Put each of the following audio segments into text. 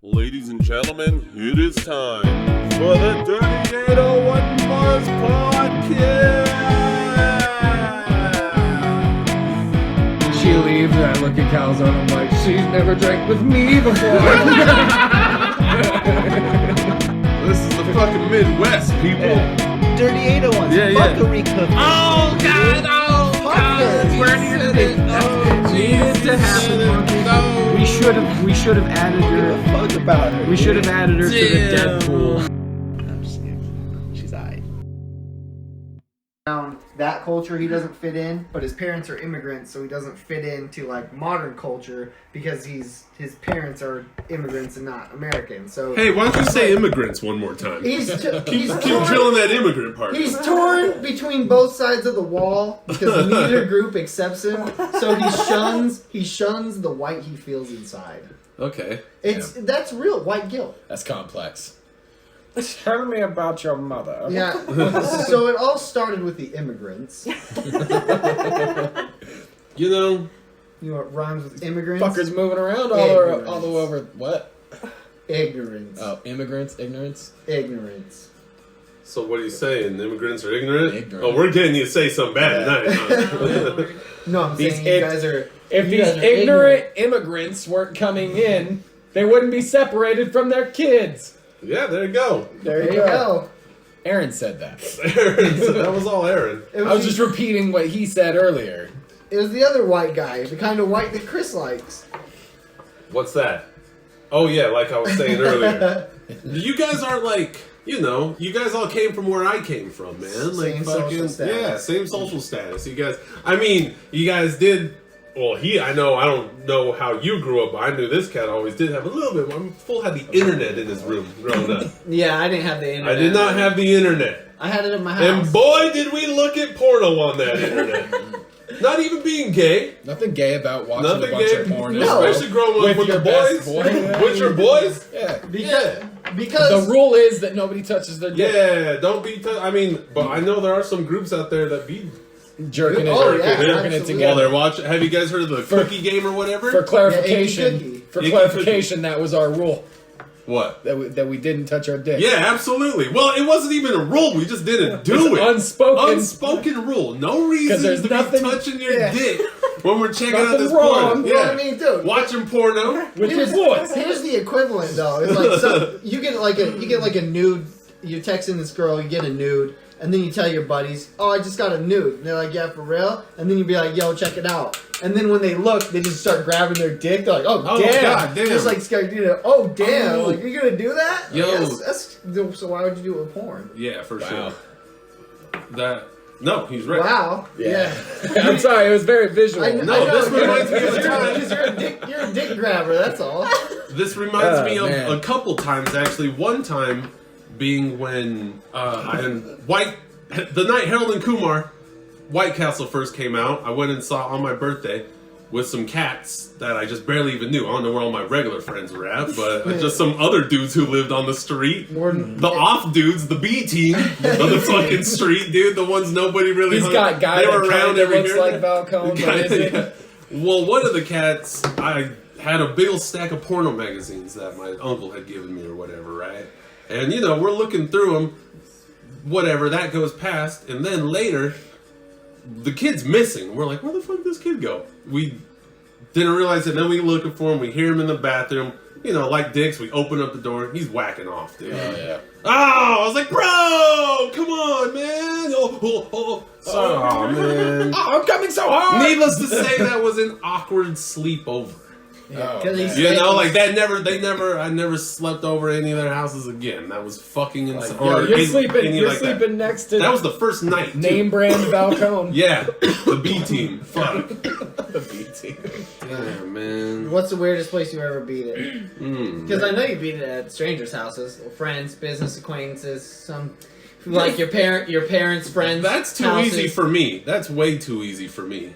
Ladies and gentlemen, it is time for the D801 Buzz Podcast! She leaves and I look at Calzone and I'm like, she's never drank with me before. This is the fucking Midwest, people. Yeah. Dirty 801. Yeah. Fuckery cookie. Oh God! Oh God! Where needed it? Needed to happen. We should have added her. Fuck about her. We should have added her to the Deadpool. I'm just kidding. She's alright. That culture he doesn't fit in, but his parents are immigrants, so he doesn't fit into like modern culture because his parents are immigrants and not American. So Hey, why don't you say immigrants one more time? he's Keep torn, drilling that immigrant part. he's torn between both sides of the wall because neither group accepts him. So he shuns the white he feels inside. Okay. That's real white guilt. That's complex. Tell me about your mother. Yeah. So it all started with the immigrants. You know what rhymes with immigrants? Fuckers moving around all the way over. What? Ignorance. Oh, immigrants? Ignorance? Ignorance. So what are you saying? Immigrants are ignorant? Ignorant. Oh, we're getting you to say something bad tonight, huh? No, I'm saying you guys are... If these ignorant immigrants weren't coming in, they wouldn't be separated from their kids. Yeah, there you go. There you go. Aaron said that. Aaron, so that was all Aaron. I was just repeating what he said earlier. It was the other white guy, the kind of white that Chris likes. What's that? Oh yeah, like I was saying earlier. You guys aren't like, you know, you guys all came from where I came from, man. Like Same fucking social status. yeah, same social status. You guys, I mean, you guys did. Well, I don't know how you grew up, but I knew this cat always did have a little bit more. Full had the internet in his room growing up. Yeah, I didn't have the internet. I did not have the internet. I had it in my house. And boy, did we look at porno on that internet. Not even being gay. Nothing gay about watching Nothing a bunch gay. of porn. No. Especially growing up with your the boys. best boy. With your boys. Yeah. Because The rule is that nobody touches their dick. Yeah, don't be. I mean, but I know there are some groups out there that be Jerking it, Oh, jerking yeah, it absolutely. together. while they're watching. Have you guys heard of the cookie game or whatever? For clarification, Yeah, Icky that was our rule. What? That we didn't touch our dick. Yeah, absolutely. Well, it wasn't even a rule. We just didn't do it. Unspoken. Unspoken rule. No reason there's to nothing- be touching your dick when we're checking out Nothing this wrong. porn. You know what I mean, dude? Watching porno. With your boys. Here's the equivalent, though. It's like you get like a nude. You're texting this girl, you get a nude, and then you tell your buddies, "Oh, I just got a nude." And they're like, "Yeah, for real?" And then you be like, "Yo, check it out." And then when they look, they just start grabbing their dick. They're like, "Oh, damn!" God damn. Just like scared, "Oh, damn!" Oh. Like, you're gonna do that? Yo. Yes, so why would you do it with porn? Yeah, for Wow. sure. No, he's right. Wow. Yeah. I'm sorry, it was very visual. I No, know, this reminds me of the time. because you're a dick grabber. That's all. This reminds me of man. a couple times, actually. One time being when the night Harold and Kumar, White Castle first came out. I went and saw on my birthday with some cats that I just barely even knew. I don't know where all my regular friends were at, but just some other dudes who lived on the street. The off dudes, the B team of the fucking street, dude. The ones nobody really He's hung. got guy They that were around kinda every looks here and like there. Valcone, The but guy- isn't. yeah. Well, one of the cats, I had a big old stack of porno magazines that my uncle had given me or whatever, right? And, you know, we're looking through them, whatever, that goes past, and then later, the kid's missing. We're like, where the fuck did this kid go? We didn't realize it, then we looking for him, we hear him in the bathroom, you know, like dicks, we open up the door, he's whacking off, dude. Oh, yeah. Oh, I was like, bro, come on, man. Oh, man. Oh, I'm coming so hard! Needless to say, that was an awkward sleepover. Oh, Because man. he's- You know, like I never slept over any of their houses again. That was fucking insane. Yo, you're sleeping next to That was the first night. Too. name brand Valcone. Yeah, the B team. Fuck. The B team. Damn, man. What's the weirdest place you ever beat it? Mm. Because I know you beat it at strangers' houses, or friends, business acquaintances, some like your parents' friends. That's too houses. easy for me. That's way too easy for me.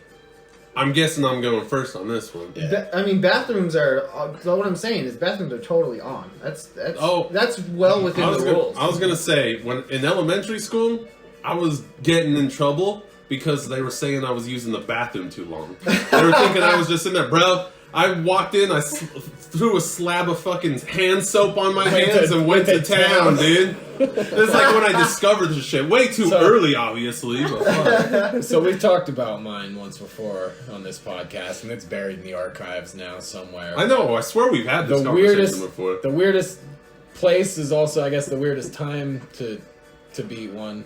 I'm guessing I'm going first on this one. Yeah. I mean, bathrooms are. So what I'm saying is, bathrooms are totally on. That's well within the rules. I was gonna say when in elementary school, I was getting in trouble because they were saying I was using the bathroom too long. They were thinking I was just in there, bro. I walked in, I threw a slab of fucking hand soap on my hands and went to town, dude. It's like when I discovered this shit. Way too early, obviously. But fuck. So we've talked about mine once before on this podcast, and it's buried in the archives now somewhere. I know. I swear we've had this conversation before. The weirdest place is also, I guess, the weirdest time to beat one.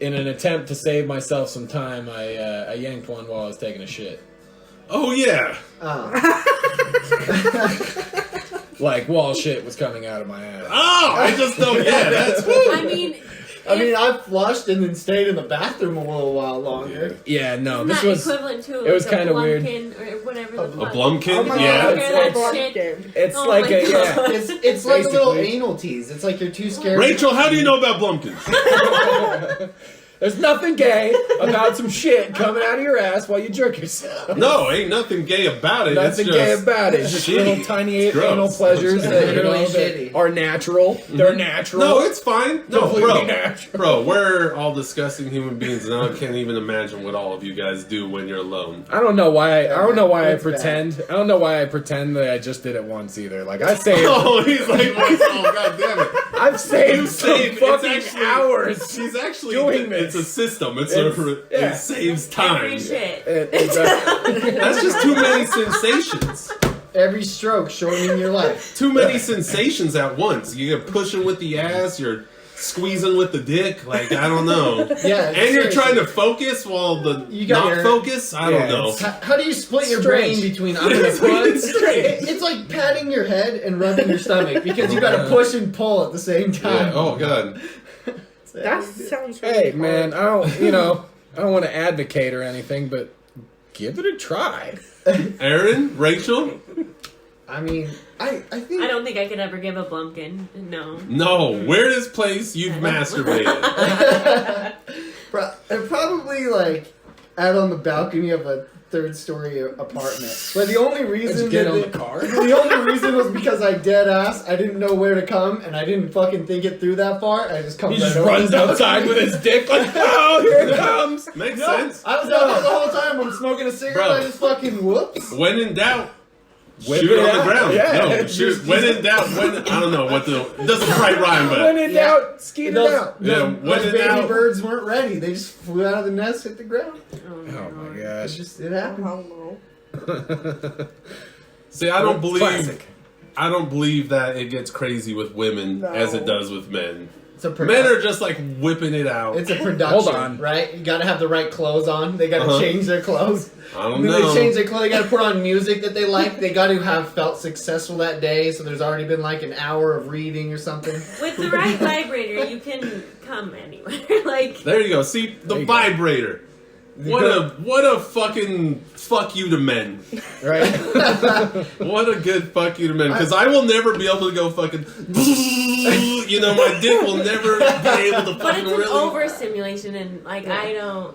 In an attempt to save myself some time, I yanked one while I was taking a shit. Oh, yeah. Like wall shit was coming out of my ass. Oh, I just don't get it. I mean, I flushed and then stayed in the bathroom a little while longer. Yeah, no, Isn't this that was equivalent to it was like kind of weird. Blumpkin or whatever the A fuck. Blumpkin? Oh my Yeah. God, It's it's like like shit. It's Oh like my a God. It's like a little Basically. anal tease. It's like you're too scared. Rachel, how do you know about Blumpkins? There's nothing gay about some shit coming out of your ass while you jerk yourself. No, ain't nothing gay about it. Nothing it's gay just about it. Just shitty. little tiny It's gross. anal pleasures that, you know, Really that shitty. are natural. They're natural. No, it's fine. No, Completely bro. natural. Bro, we're all disgusting human beings, and I can't even imagine what all of you guys do when you're alone. I don't know why. I don't know why I It's bad. pretend. I don't know why I pretend that I just did it once either. Like I saved. Oh, he's like, oh, god damn it. I've saved some It's fucking actually- hours. She's actually doing It's this. a system. Yeah. It saves time. Every shit. That's just too many sensations. Every stroke shortening your life. Too many sensations at once. You're pushing with the ass. You're squeezing with the dick. Like, I don't know. Yeah, And you're trying to focus while You got not your- focus. I don't Yeah, know. How do you split your Strange. brain between I'm gonna push? Strange. It's like patting your head and rubbing your stomach because you gotta push and pull at the same Yeah. time. Oh god. That sounds Hey really man, hard. I don't want to advocate or anything, but give it a try. Aaron, Rachel. I mean, I think I don't think I could ever give a Blumpkin. No. No, weirdest place you've masturbated. probably like out on the balcony of a third-story apartment. But the only reason Get that on the car. the only reason was because I dead ass. I didn't know where to come, and I didn't fucking think it through that far. I just come. He right just over runs the outside with his dick like, oh, here it comes. Makes No, sense. I was out there the whole time. I'm smoking a cigarette. Bro. I just fucking whoops. When in doubt, Whip shoot it on the out. ground. Yeah. No, shoot. When in doubt, I don't know what the it doesn't quite rhyme, When but in Yeah. doubt, skeet it Those, out. Yeah, those, when those in baby doubt- birds weren't ready. They just flew out of the nest, hit the ground. Oh Oh my It gosh. just it happened. Hello. see, I don't believe. Classic. I don't believe that it gets crazy with women No. as it does with men. It's a Men are just like whipping it out. It's a production. Hold on. Right? You gotta have the right clothes on. They gotta Uh-huh. change their clothes. I don't And then know. they change their clothes. They gotta put on music that they like. They gotta have felt successful that day. So there's already been like an hour of reading or something. With the right vibrator, you can come anywhere. Like, There you go. See the There you go. vibrator. What a fucking fuck you to men. Right? What a good fuck you to men. Because I will never be able to go fucking. You know, my dick will never be able to but fucking it's an really. overstimulation, and like I don't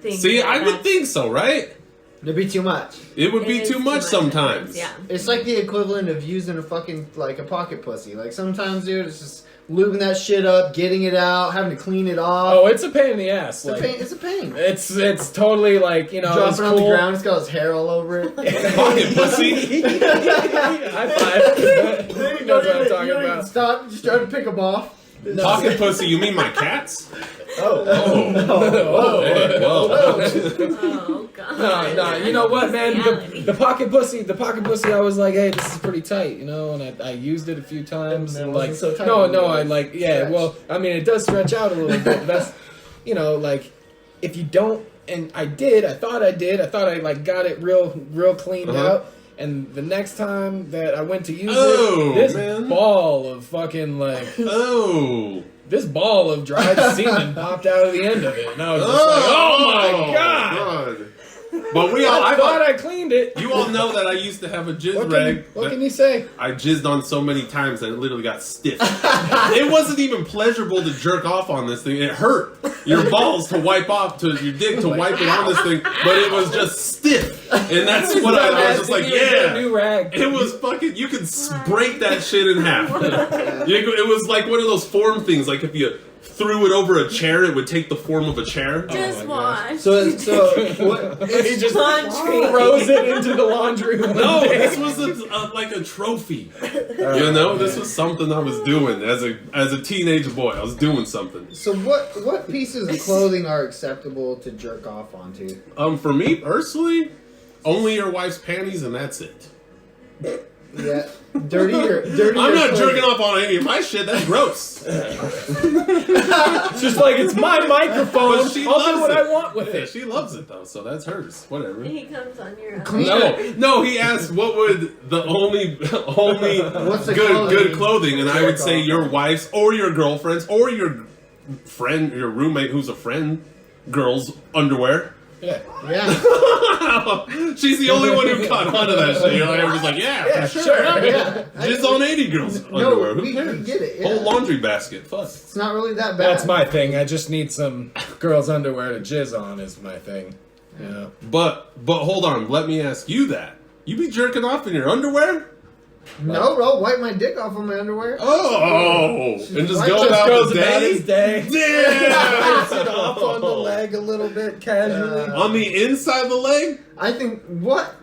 think. See, that I would that's- think so, right? It'd be too much. It would be it is too much sometimes. Yeah. It's like the equivalent of using a fucking like a pocket pussy. Like sometimes, dude, it's just lubing that shit up, getting it out, having to clean it off. Oh, it's a pain in the ass. it's a Like, pain. It's a pain. It's totally like, you know, it's Dropping on cool. the ground, it's got his hair all over it. Pocket pussy. High five. Then He knows what I'm talking you don't even about. stop. You just try to pick them off. Pocket pussy, you mean my cats? Oh, Oh. Hey, whoa. Oh god. No, you know what, man? Reality. The pocket pussy, I was like, hey, this is pretty tight, you know, and I used it a few times, It and wasn't like, so tight no, anymore. I like, yeah, Stretch. well, I mean, it does stretch out a little bit, but that's, you know, like, if you don't, and I thought I like got it real cleaned Uh-huh. out. And the next time that I went to use Oh, it, this man. ball of fucking like Oh. this ball of dried semen popped out of the end of it, and I was just like, "Oh my god!" But I thought I cleaned it. You all know that I used to have a jizz What rag. what that can you say? I jizzed on so many times that it literally got stiff. It wasn't even pleasurable to jerk off on this thing. It hurt your balls to wipe off, to your dick to wipe it on this thing, but it was just stiff. And that's what I was just like, Get a yeah. new rag. It was fucking, you could break that shit in half. It was like one of those form things, like if you threw it over a chair, it would take the form of a chair. Just watch. So what? He just Laundry. throws it into the laundry room. No, this was like a trophy. You know, this was something I was doing as a teenage boy. I was doing something. So what pieces of clothing are acceptable to jerk off onto? For me personally, only your wife's panties, and that's it. Yeah, dirty. I'm not jerking off on any of my shit. That's gross. It's just like, it's my microphone. But she I'll loves do what it. I want with Yeah, it. she loves it though, so that's hers. Whatever. He comes on your own. No. He asked what would the only What's the good clothing, and I would Jerk say off. your wife's or your girlfriend's or your friend, your roommate who's a friend, girl's underwear. Yeah. Yeah, She's the only one who caught on to that shit. You're like, everyone's like, yeah, for sure. Yeah. Just on 80 girls' No, underwear. Who we cares? get it, yeah. Whole laundry basket. Fuck. it's not really that bad. That's my thing. I just need some girls' underwear to jizz on is my thing. Yeah. But hold on. Let me ask you that. You be jerking off in your underwear? No, bro, wipe my dick off on my underwear. Oh, and just Why go just about goes the about day. his day. Damn! Sit off on the leg a little bit casually. On the inside of the leg? I think what?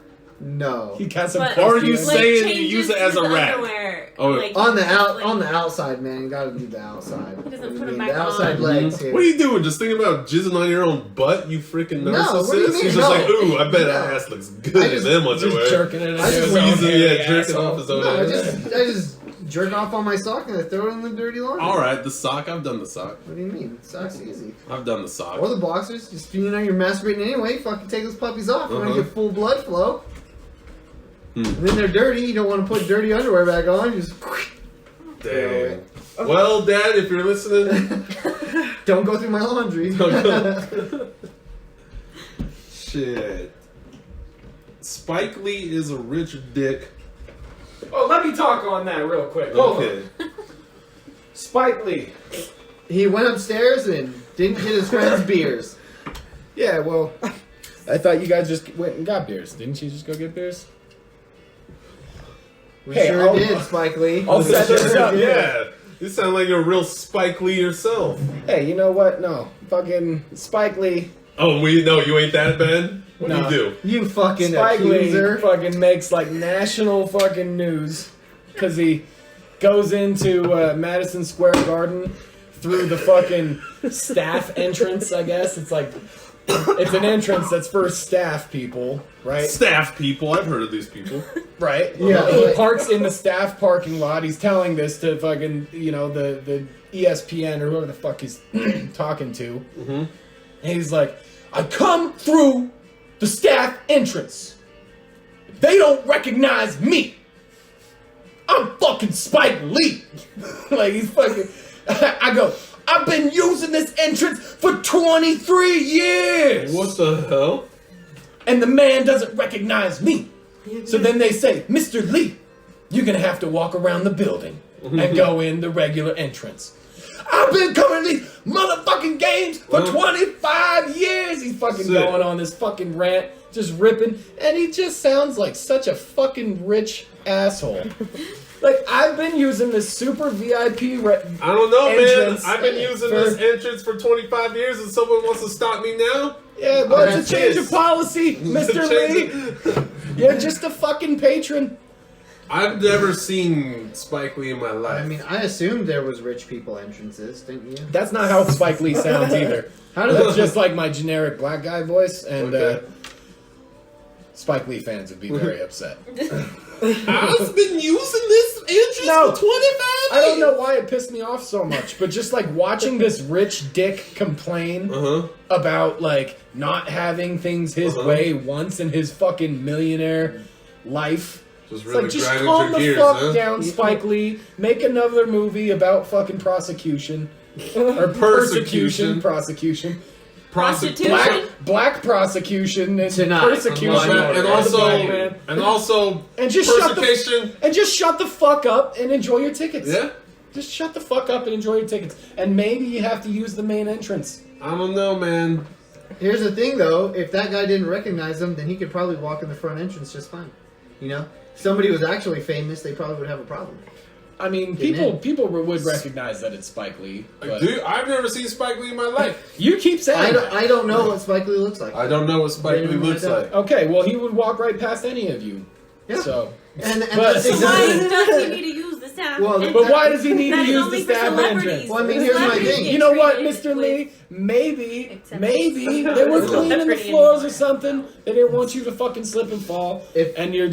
No. He got some But, Or you like, saying you changes use it as to a the rag? underwear. Oh, Like, On the like, outside, man. You gotta do the outside. He doesn't What do put you it mean? back The outside on. legs here. What are you doing? Just thinking about jizzing on your own butt, you freaking No, narcissist? what do you mean? He's just No. like, ooh, I bet No. that ass looks good I in just- them just underwear. jerking it into I just his squeeze own Squeezing, hairy yeah, jerking asshole. off his own No, I ass. just jerk off on my sock and I throw it in the dirty laundry. Alright, the sock. I've done the sock. What do you mean? Sock's easy. I've done the sock. Or the boxers. Just, you know, you're masturbating anyway. Fucking take those puppies off. You want Uh-huh. to get full blood flow. Hmm. And then they're dirty. You don't want to put dirty underwear back on. You just Dang. Well, Dad, if you're listening, don't go through my laundry. shit. Spike Lee is a rich dick. Oh, let me talk on that real quick. Hold on. Okay. Spike Lee. He went upstairs and didn't get his friend's beers. Yeah, well, I thought you guys just went and got beers. Didn't you just go get beers? We Hey, sure I'll- did, Spike Lee. I'll set this up. Yeah. You sound like a real Spike Lee yourself. Hey, you know what? No. Fucking Spike Lee. Oh, you ain't that bad? What No. do you do? You fucking Spike Lee accuser. fucking makes like national fucking news because he goes into Madison Square Garden through the fucking staff entrance, I guess. It's like, it's an entrance that's for staff people, right? Staff people. I've heard of these people. Right? Yeah, He like- parks in the staff parking lot. He's telling this to fucking, you know, the ESPN or whoever the fuck he's talking to. Mm-hmm. And he's like, I come through the staff entrance. They don't recognize me. I'm fucking Spike Lee. Like, he's fucking... I go, I've been using this entrance for 23 years. What the hell? And the man doesn't recognize me. So then they say, Mr. Lee, you're gonna have to walk around the building and go in the regular entrance. I've been coming to these motherfucking games for 25 years. He's fucking Sick. going on this fucking rant, just ripping, and he just sounds like such a fucking rich asshole. Like, I've been using this super VIP I don't know, man. entrance I've been using for- this entrance for 25 years and someone wants to stop me now? Yeah, well, it's That's a change it. of policy, Mr. Lee. You're just a fucking patron. I've never seen Spike Lee in my life. I mean, I assumed there was rich people entrances, didn't you? That's not how Spike Lee sounds either. How does That's just like my generic black guy voice, and Okay. Spike Lee fans would be very upset. I've been using this entrance No. for 25 years. I don't know why it pissed me off so much, but just like watching this rich dick complain Uh-huh. about like not having things his Uh-huh. way once in his fucking millionaire life. Just It's really like, just grinding calm your the gears, fuck huh? down, Spike Lee. Make another movie about fucking prosecution. Or Persecution. prosecution. Prostitution. Black prosecution and Tonight. persecution. Tonight. And of the black man. also, and also, And just shut persecution. and just shut the fuck up and enjoy your tickets. Yeah? Just shut the fuck up and enjoy your tickets. And maybe you have to use the main entrance. I don't know, man. Here's the thing, though. If that guy didn't recognize him, then he could probably walk in the front entrance just fine. You know? If somebody was actually famous, they probably would have a problem. I mean, Getting people would recognize that it's Spike Lee. But Dude, I've never seen Spike Lee in my life. you keep saying I don't know what Spike Lee looks like. I don't know what Spike Lee looks like. Okay, well, he would walk right past any of you. Yeah. So, And But- that's So why exactly. does he need to use the staff? Well, entrance? but why does he need to That is use only the for staff celebrities. entrance? Well, I mean, here's my Celebrities thing. get You know what, treated Mr. with- Lee? Maybe Except they were it's cleaning the celebrity floors anymore. or something. They didn't want you to fucking slip and fall. And you're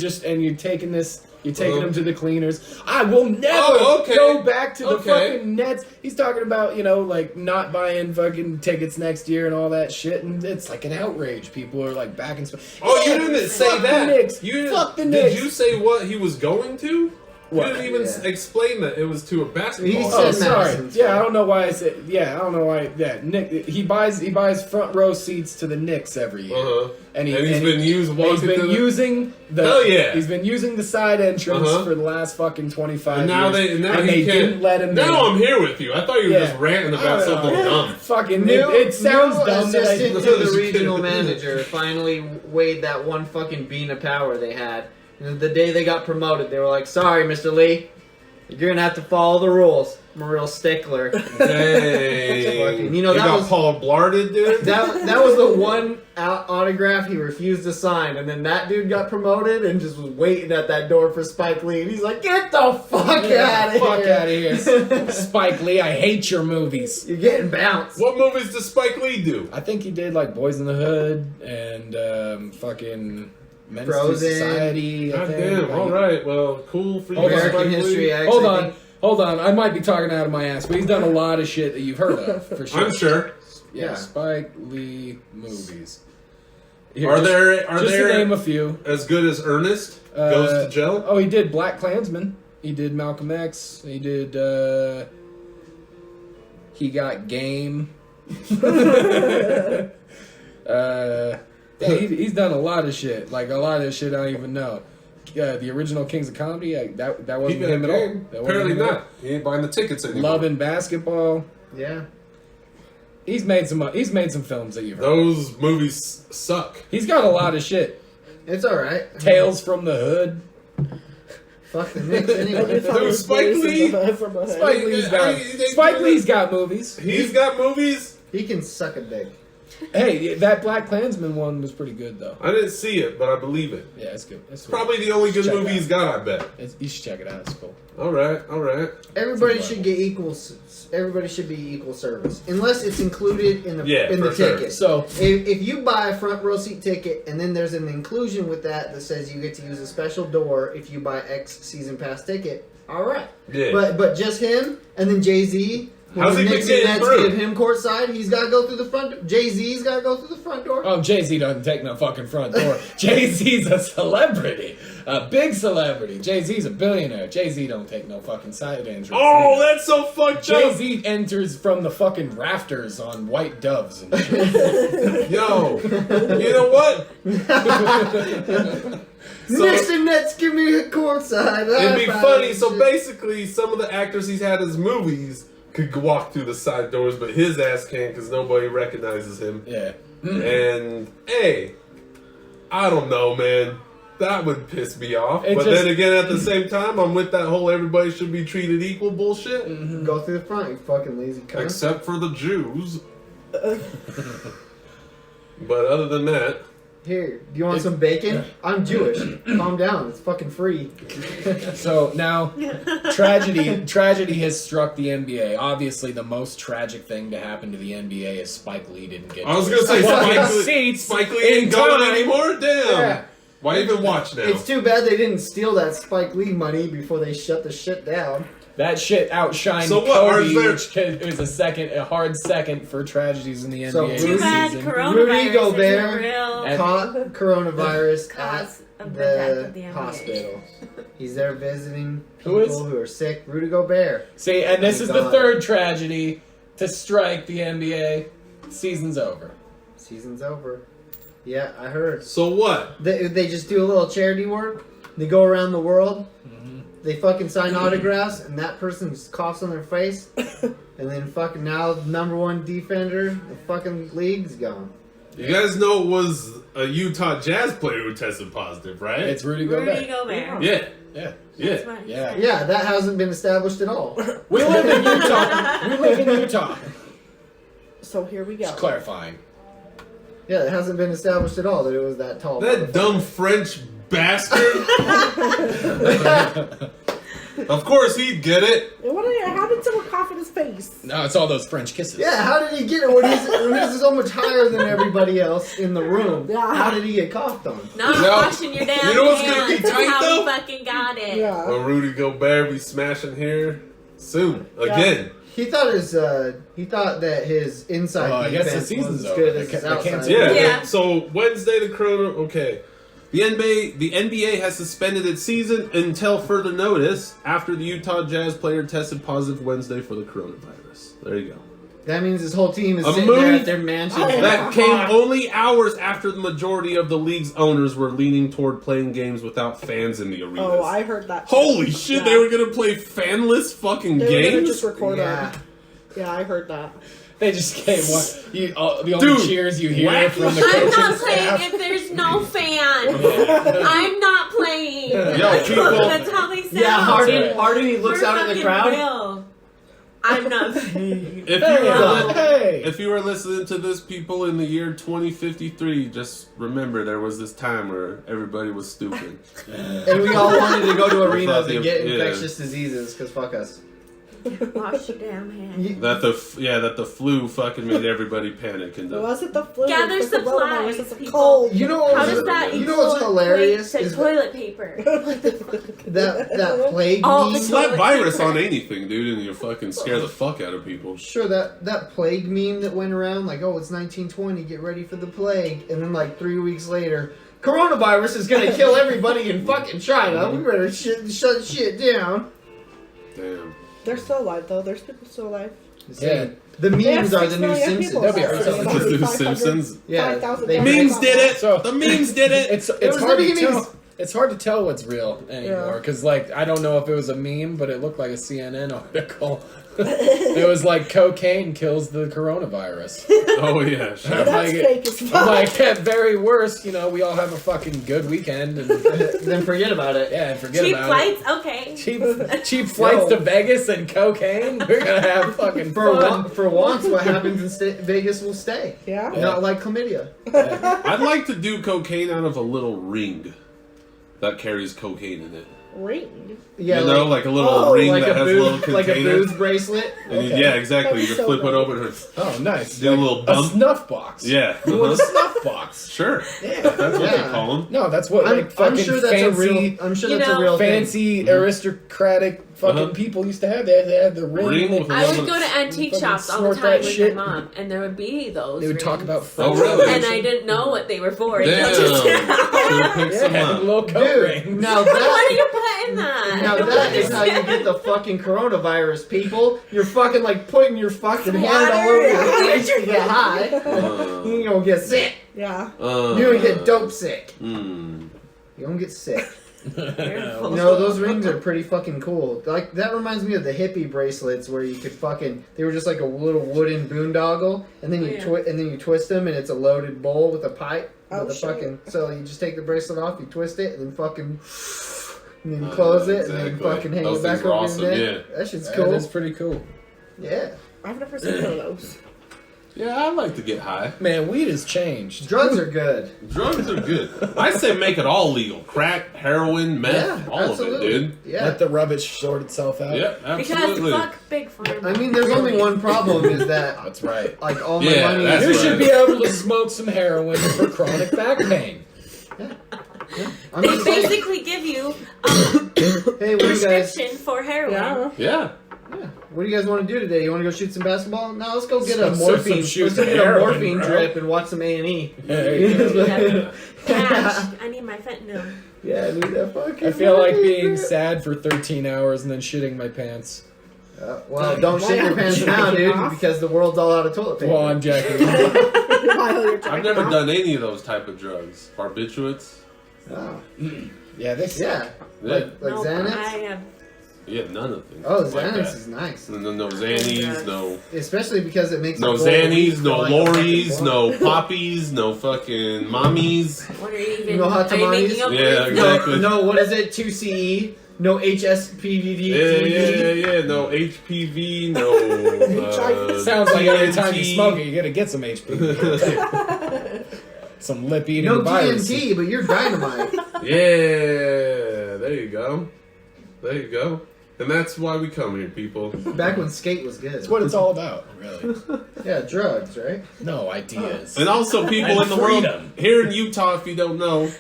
taking this. You're taking them to the cleaners. I will never go back to the fucking Nets. He's talking about, like not buying fucking tickets next year and all that shit. And it's like an outrage. People are like back and forth. Oh, you didn't say Fuck that. The Knicks. You, Fuck the Knicks. Did you say what he was going to? What? You didn't even explain that it was to a basketball. He game. said Oh, sorry. Madison's Yeah, I fault. don't know why I said. Yeah, I don't know why. Yeah, Nick. He buys front row seats to the Knicks every year, And he's been using the. Hell yeah. He's been using the side entrance Uh-huh. for the last fucking 25 And now years. they and he they can't. didn't let him. Now in. I'm here with you. I thought you were Yeah. just ranting about I don't something know. dumb. Fucking. New, it sounds new dumb that I. assistant to the regional manager finally weighed that one fucking bean of power they had. And the day they got promoted, they were like, "Sorry, Mr. Lee, you're gonna have to follow the rules. I'm a real stickler." Dang. You know, He that got was- Paul Blarded, dude. That was the one autograph he refused to sign, and then that dude got promoted and just was waiting at that door for Spike Lee, and he's like, "Get the fuck out of here! Fuck out of here, Spike Lee! I hate your movies. You're getting bounced." What movies does Spike Lee do? I think he did like Boys in the Hood and fucking Menace to Frozen. Society. I God think. damn. Like, All right. Well, cool for you, Hold on. Spike American Lee. History X. Hold I on, think. hold on. I might be talking out of my ass, but he's done a lot of shit that you've heard of for sure. I'm sure. Yeah, Yeah. Spike Lee movies. Here, Are just- there just to name a few? as good as Ernest Goes to Jail? Oh, he did Black Klansman. He did Malcolm X. He did. He got Game. He's done a lot of shit. Like a lot of shit I don't even know. The original Kings of Comedy. That wasn't him at all. That wasn't Apparently him at all. not. He ain't buying the tickets anymore. Love and Basketball. Yeah. He's made some films that you've heard. Those movies suck. He's got a lot of shit. It's alright. Tales from the Hood. Fuck the Knicks anyway. Dude, Spike Lee. Spike Lee's got movies. He's got movies. He can suck a dick. Hey, that Black Klansman one was pretty good though. I didn't see it, but I believe it. Yeah, it's good. It's Probably the only good Check movie it he's got, I bet. You should check it out. It's cool. All right. Everybody should get equal. Everybody should be equal service, unless it's included in the for sure. ticket. So If you buy a front row seat ticket and then there's an inclusion with that says you get to use a special door if you buy X season pass ticket, all right. Yeah. But just him and then Jay-Z. When How's the he been Knicks and getting Nets through? give him courtside, he's got to go through the front. Jay-Z's got to go through the front door. Oh, Jay-Z doesn't take no fucking front door. Jay-Z's a celebrity. A big celebrity. Jay-Z's a billionaire. Jay-Z don't take no fucking side entrance. Oh, that's so fucked up. Jay-Z enters from the fucking rafters on white doves and shit. Yo, you know what? Knicks and Nets give me a courtside. It'd be High five funny. and So shit. basically, some of the actors he's had as movies could walk through the side doors, but his ass can't because nobody recognizes him. Yeah. And hey, I don't know, man. That would piss me off. It But just- then again, at the same time, I'm with that whole everybody should be treated equal bullshit. Go through the front, you fucking lazy cunt. Except for the Jews. But other than that, Here, do you want some bacon? I'm Jewish. Calm down. It's fucking free. So now, tragedy has struck the NBA. Obviously, the most tragic thing to happen to the NBA is Spike Lee didn't get. I was gonna say Spike Lee ain't in going time. anymore. Damn. Yeah. Why even watch now? It's too bad they didn't steal that Spike Lee money before they shut the shit down. That shit outshined So what, Kobe, are there- which was a hard second for tragedies in the So NBA. Too this bad season. coronavirus Rudy is Gobert a real And- Caught coronavirus cause at of the death the of the NBA. hospital. He's there visiting Who people is? who are sick. Rudy Gobert. See, and this is the God. third tragedy to strike the NBA. Season's over. Season's over. Yeah, I heard. So what? They just do a little charity work. They go around the world. They fucking sign autographs, and that person just coughs on their face. And then fucking now, number one defender, the fucking league's gone. You guys know it was a Utah Jazz player who tested positive, right? It's Rudy Gobert. Rudy Gobert. Yeah. Yeah. That's Yeah. what I Yeah. said. Yeah, that hasn't been established at all. We live in Utah. We live in Utah. So here we go. Just clarifying. Yeah, it hasn't been established at all that it was that tall. That dumb French bastard. Of course he'd get it. How did someone cough in his face? No, it's all those French kisses. Yeah, how did he get it when he's so much higher than everybody else in the room? Yeah. How did he get coughed on? Not No. washing your damn You know what's gonna be hands. That's tight, how though? we fucking got it. Yeah. Will Rudy Gobert be smashing here soon again? He thought that his inside Well, I guess the defense season's was as over. good They as his can't- they can't outside. do Yeah. Yeah. So Wednesday the Corona. Okay. The NBA has suspended its season until further notice after the Utah Jazz player tested positive Wednesday for the coronavirus. There you go. That means his whole team is A sitting there move- at their mansion. That came only hours after the majority of the league's owners were leaning toward playing games without fans in the arenas. Oh, I heard that. Holy shit! Yeah. They were gonna play fanless fucking They were gonna games. just record Yeah. them. Yeah, I heard that. They just came. The only Dude, cheers you hear wacky from the I'm coaching not playing staff. if there's no fans. I'm not playing. Yo, people. That's how they sound. Yeah, Harden, he looks We're out in the fucking crowd. real. I'm not playing. If you were listening to this, people, in the year 2053, just remember there was this time where everybody was stupid. And we all wanted to go to arenas the- and get yeah. infectious diseases, because fuck us. Wash your damn hands. That the flu fucking made everybody panic and It wasn't the flu. Gather it's the supplies, coronavirus, it's a people. cold. You know How what? does that You know what's equal hilarious to is toilet paper? that plague Oh, meme. slap virus on anything, dude, and you fucking scare the fuck out of people. Sure, that plague meme that went around, like, oh, it's 1920, get ready for the plague. And then, like, 3 weeks later, coronavirus is gonna kill everybody in fucking China. We better shut shit down. Damn. They're still alive, though. There's people still alive. Yeah. The They have memes are 6 the new million Simpsons. people They'll be alive. alright. So The new 500, Simpsons? Yeah, 5,000 they- people Memes alive. did it. So- The memes did it. It's was hard the to beginnings. tell. It's hard to tell what's real anymore because, like, I don't know if it was a meme, but it looked like a CNN article. It was like cocaine kills the coronavirus. Oh yeah. Sure. I'm That's like, fake as I'm fuck. like, at very worst, we all have a fucking good weekend and Then forget about it. yeah, and forget Cheap about flights? Okay. it. Cheap flights to Vegas and cocaine. We're gonna have fucking fun. For once, what happens in Vegas will stay. Yeah. Not like chlamydia. I'd like to do cocaine out of a little ring that carries cocaine in it. Ring. Yeah, you know, like a little ring like that a has a booze, little like a container. booze bracelet. And you- Okay. yeah, exactly. You That'd be just so flip it good. over and Oh, nice. do a little A bump. snuff box. Yeah. You want a uh-huh. snuff box? Sure. Yeah. That's what Yeah. they call them. No, that's what I'm, like fucking I'm sure that's fancy, a real. I'm sure You that's know, a real thing. fancy aristocratic fucking Uh-huh. people used to have. They had the ring. Ring They- with a I little would go to antique fucking shops all the snort time that with shit. my mom, and there would be those. They would talk rings. about Oh, French really? And I didn't know what they were for. Damn. until just Should've picked some Yeah, up. little coat Dude, ring. now What are that you putting that? now that is how you get the fucking coronavirus, people. You're fucking like putting your fucking hand all over your face to get high. You gonna get sick. Yeah. You gonna get dope sick. Mm. You gonna get sick. Careful. You know, those rings are pretty fucking cool. Like, that reminds me of the hippie bracelets where you could fucking, they were just like a little wooden boondoggle, and then you twist them, and it's a loaded bowl with a pipe. Oh, with a shit. fucking, so you just take the bracelet off, you twist it, and then fucking, and then you close it, and then exactly. fucking hang Those it back things are over awesome, your neck. yeah. That shit's That cool. is pretty cool. Yeah. I've never seen one of those. Yeah, I like to get high. Man, weed has changed. Drugs are good. Drugs are good. I say make it all legal. Crack, heroin, meth, Yeah, all absolutely. of it, dude. Yeah. Let the rubbish sort itself out. Yeah, absolutely. Because fuck Big Pharma. I mean, there's only one problem is that, That's right. like, all my Yeah, money that's You is... right. should be able to smoke some heroin for chronic back pain. I'm They just saying, basically give you a hey, what do you guys... prescription for heroin. Yeah. Yeah. Yeah. What do you guys want to do today? You want to go shoot some basketball? No, let's go get Some- a some morphine. shoot Let's go some get a heroin, morphine bro. drip and watch some A&E. There you go. Yeah. Cash. I need my fentanyl. Yeah, I need that fucking. I feel like morphine being drip. sad for 13 hours and then shitting my pants. Well, don't shit your pants now, Jack it dude, off. because the world's all out of toilet paper. Well, I'm jacking off. While you're I've jacking never off. done any of those type of drugs. Barbiturates. Oh. Yeah, they suck. Yeah. Yeah. Like No, Xanax. I have Yeah, none of them. Oh, like Xanax that. is nice. No Xannies, no Especially because it makes no it go a week Xannies, no for like a fucking Lorries, blunt. no Poppies, no fucking Mommies. What are you even? No hot are you making tamales? up Yeah, words? exactly. No, what is it? 2CE? No HSPVD? Yeah. No HPV, no. Sounds like every time you TNT. smoke it, you're gonna get some HPV. Some lip eating No virus. TNT, but you're dynamite. Yeah, there you go. There you go. And that's why we come here, people. Back when skate was good. That's what it's all about, really. Yeah, drugs, right? No ideas. And also, people And in the world freedom. here in Utah, if you don't know,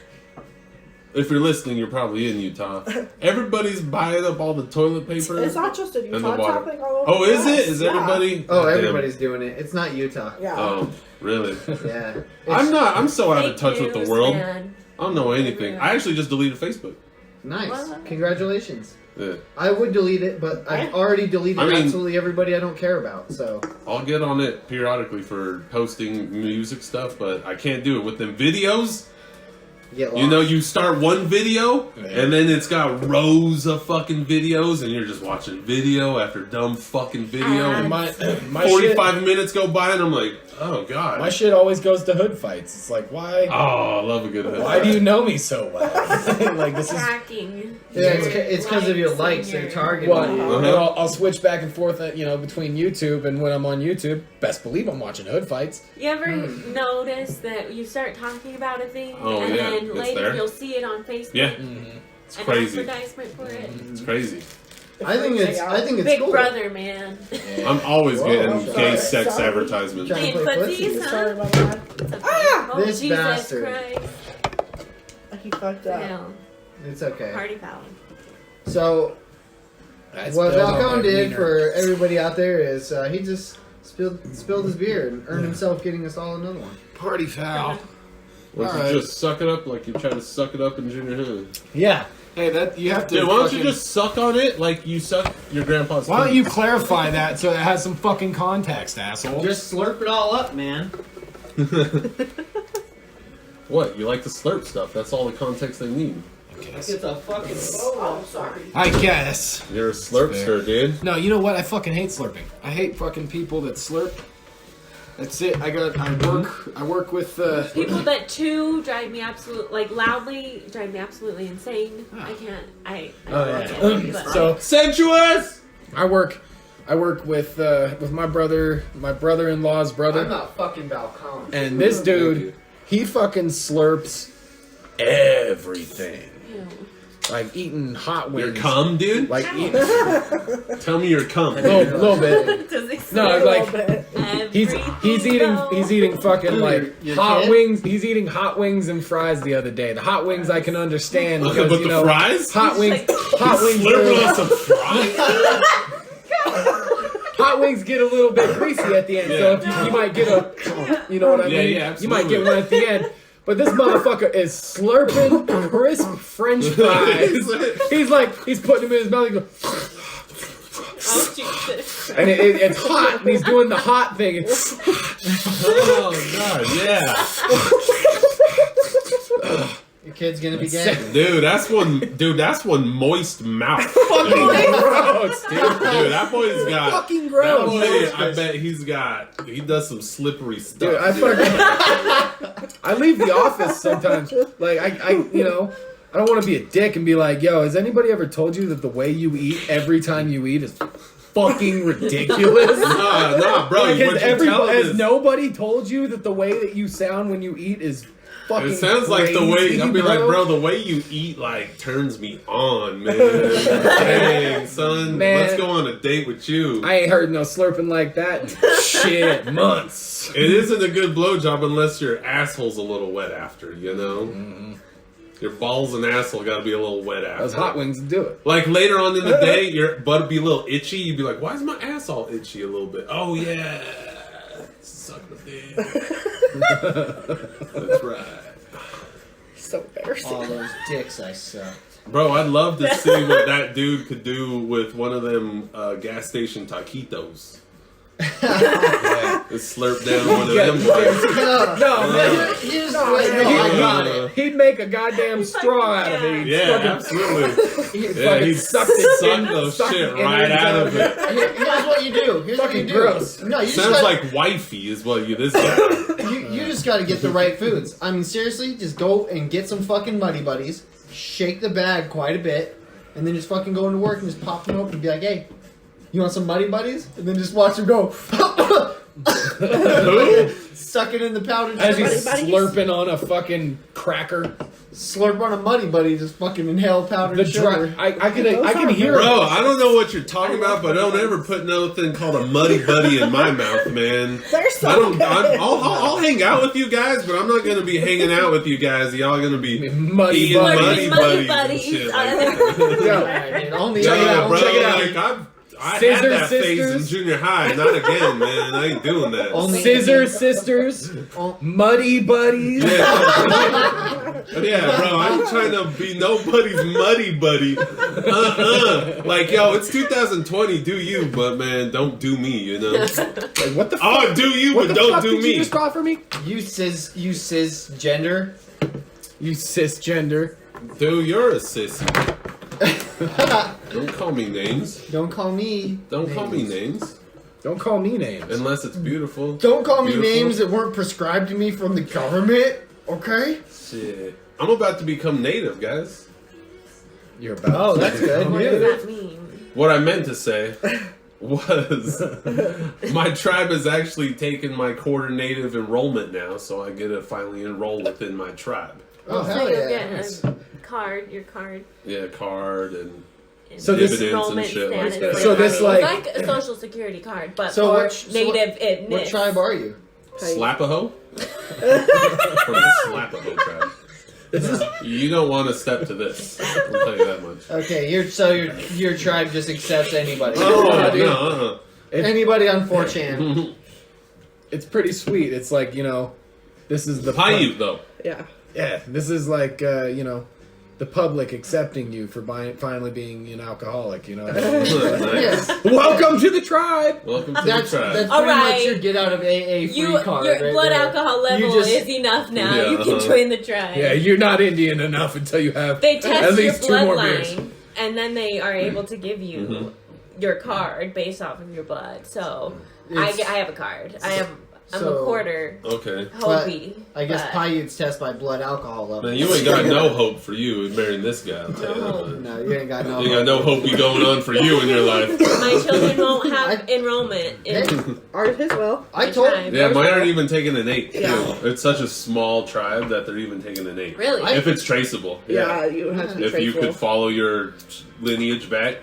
if you're listening, you're probably in Utah. Everybody's buying up all the toilet paper. It's not just in And the Utah. It's water. happening all over Oh, the is US. it? Is Yeah. everybody? Oh, Damn. everybody's doing it. It's not Utah. Yeah. Oh, really? Yeah. I'm so out of Fake touch with the news, world. man. I don't know anything. I actually just deleted Facebook. Nice. What? Congratulations. Yeah. I would delete it, but I've already deleted I mean- absolutely everybody I don't care about. So I'll get on it periodically for posting music stuff, but I can't do it with them videos. get lost. You know, you start one video, Yeah. and then it's got rows of fucking videos, and you're just watching video after dumb fucking video. And and my 45 minutes go by, and I'm like, oh, God. my shit always goes to hood fights. It's like, why? Oh, I love a good hood. Why do you know me so well? Like this is. Tracking. Yeah, it's because of your likes. and They're targeting Well, you. and I'll switch back and forth, between YouTube and when I'm on YouTube. Best believe I'm watching hood fights. You ever notice that you start talking about a thing, Oh, and yeah, then it's later there. you'll see it on Facebook? Yeah, Mm-hmm. it's An crazy. advertisement for it. It's crazy. I think it's Big cool. brother, man. I'm always Whoa, getting gay sorry. sex Sorry. advertisements. Trying to Hey, play footsies, footsie. huh? Sorry about that. It's okay. Ah! Oh, This Jesus bastard. Christ. He fucked up. Hell. It's okay. Party foul. So That's what built on Falcone my did wiener. for everybody out there is he just spilled his beer and earned himself getting us all another one. party foul. Or All you right. just suck it up like you try to suck it up in junior high. Yeah. Hey, that you have to. Dude, why don't you fucking- just suck on it like you suck your grandpa's Why don't teeth? you clarify that so it has some fucking context, asshole? Just slurp it all up, man. What? You like to slurp stuff. That's all the context they need. It's a fucking Oh, sorry. I guess. You're a slurpster, dude. No, you know what? I fucking hate slurping. I hate fucking people that slurp. That's it. I work with People that chew drive me loudly drive me absolutely insane. I can't. I Oh, don't yeah. get it, but- so Sensuous! I work with my brother-in-law's brother. I'm not fucking Falcone. And this dude, he fucking slurps everything. Ew. Like eating hot Your wings. cum, dude? Like eating Tell me your cum. little bit. Does it No, say like everything, he's eating fucking Dude, like your hot kid? wings. He's eating hot wings and fries the other day. The hot wings I can understand Okay, because but you the know fries? hot wings. Hot wings. Slurping on some fries? Hot wings get a little bit greasy at the end, so Yeah. if you might get a, you know what I Yeah, mean? yeah, You might get absolutely. one at the end. But this motherfucker is slurping crisp French fries. He's putting them in his mouth. He goes, Oh, Jesus. and it's hot. And he's doing the hot thing. Oh, God, yeah. Your kid's gonna be gay. Dude, that's one moist mouth. Fucking gross, dude. Dude, that boy's got. Fucking That gross. boy, I bet he does some slippery stuff. Dude, I leave the office sometimes. Like I don't want to be a dick and be like, yo, has anybody ever told you that the way you eat every time you eat is fucking ridiculous? Nah, bro. Like, what you tell has is, nobody told you that the way that you sound when you eat is fucking it sounds like the way crazy, I'll be like, bro, the way you eat like turns me on, man. Dang, son, Man. let's go on a date with you. I ain't heard no slurping like that in shit months. It isn't a good blowjob unless your asshole's a little wet after, you know? Mm-hmm. Your balls and asshole gotta be a little wet after. Those hot wings do it. Like later on in the day, your butt would be a little itchy. You'd be like, why is my ass all itchy a little bit? Oh, yeah. Suck my dick. That's right. So embarrassing. All those dicks I suck. Bro, I'd love to see what that dude could do with one of them gas station taquitos. Just slurp down one of Yeah, them. No, man. Here's No, wait, no, I got Uh, it. He'd make a goddamn straw out of it. He'd Yeah, fucking- absolutely. he'd Yeah, fucking he suck it sucked in, those suck shit the right innards out of it. Here's what you do. Here's what you Fucking do. gross. No, you just Sounds gotta, like wifey is what you this guy. you just got to get the right foods. I mean, seriously, just go and get some fucking Muddy Buddies, shake the bag quite a bit, and then just fucking go into work and just pop them open and be like, hey, you want some Muddy Buddies? And then just watch them go. Who? Suck it in the powdered As he's sugar. slurping on a fucking cracker. Slurp on a Muddy Buddy, just fucking inhale powdered The sugar. dry, I can hear it. Bro, I don't know what you're talking about, but don't ever put nothing called a muddy buddy in my mouth, man. They're so I don't. good. I'll hang out with you guys, but I'm not gonna be hanging out with you guys. Y'all gonna be Muddy eating Buddies. muddy Muddy buddies and shit like buddies. that. Yo, Alright, dude, only Check it out, bro, check it out. like, I Scissor had that phase in sisters. junior high. Not again, man. I ain't doing that. Only- Scissor Sisters, Muddy Buddies. Yeah. Yeah, bro, I'm trying to be nobody's muddy buddy. Like, yo, it's 2020, do you, but man, don't do me, you know? Like, what the fuck? Oh, do you, What but the don't fuck do did you me. just call for me? You cisgender. You cisgender. Dude, you're a sissy. Don't call me names. Don't call me. Don't call me names. Don't call me names. Unless it's beautiful. Don't call me Beautiful. names that weren't prescribed to me from the government. Okay. Shit. I'm about to become native, guys. You're about. Oh, that's good. What Yeah. does that mean? What I meant to say was my tribe has actually taken my quarter native enrollment now, so I get to finally enroll within my tribe. Oh, So hell you'll yeah. get a card, your card. Yeah, card and So this- dividends and enrollment shit like status that. for So your this, money. like- It's like a social security card, but So for what- so native What tribe are you? Slap a hoe? From the Slap a hoe tribe. You don't want to step to this. I'll tell you that much. Okay, your tribe just accepts anybody. Oh, Dude. no. Anybody on 4chan. It's pretty sweet. It's like, you know, this is the Paiute, though. Yeah. Yeah, this is like, you know, the public accepting you for finally being an alcoholic. You know. What I mean? Nice. Yeah. Welcome to the tribe. Welcome to That's the tribe. pretty Alright. much your get out of AA free You, card. your right blood there. alcohol level just- is enough now. Yeah, You can uh-huh. join the tribe. Yeah, you're not Indian enough until you have They at test your least 2 more beers. bloodline, and then they are able to give you Mhm. your card based off of your blood. So I It's- have a card. I'm So- a quarter Okay. Hopi. I guess but- Paiutes test by blood alcohol level. Man, you ain't got no hope for you in marrying this guy. I'll tell you No. that. No, you ain't got no. You got no hope going on for you in your life. My children won't have I- enrollment in Hey, Ours as well. I my told. tribe. Yeah, mine aren't even taking an 8. too. Yeah. It's such a small tribe that they're even taking an 8. Really? I- If it's traceable. Yeah, you have to be If you faithful. could follow your lineage back.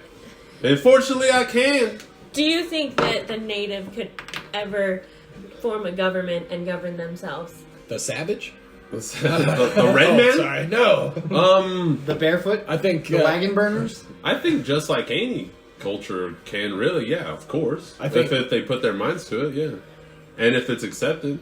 Unfortunately, I can. Do you think that the native could ever form a government and govern themselves? The savage? the red Oh, man? sorry, no. The barefoot, I think the wagon burners. I think just like any culture can really, yeah, of course. I think- if they put their minds to it, yeah. And if it's accepted.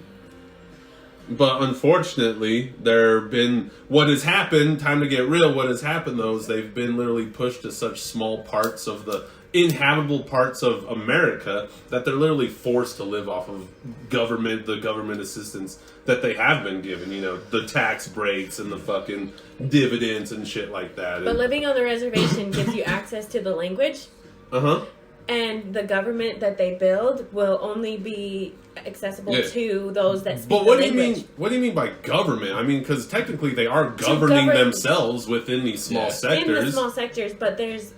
But unfortunately, there have been, what has happened, time to get real, what has happened though is they've been literally pushed to such small parts of the inhabitable parts of America that they're literally forced to live off of the government assistance that they have been given, you know, the tax breaks and the fucking dividends and shit like that. But living on the reservation gives you access to the language, Uh-huh. and the government that they build will only be accessible Yeah. to those that speak But what the do you language. mean? What do you mean by government? I mean, because technically they are governing govern- themselves within these small Yeah. sectors. In the small sectors, but there's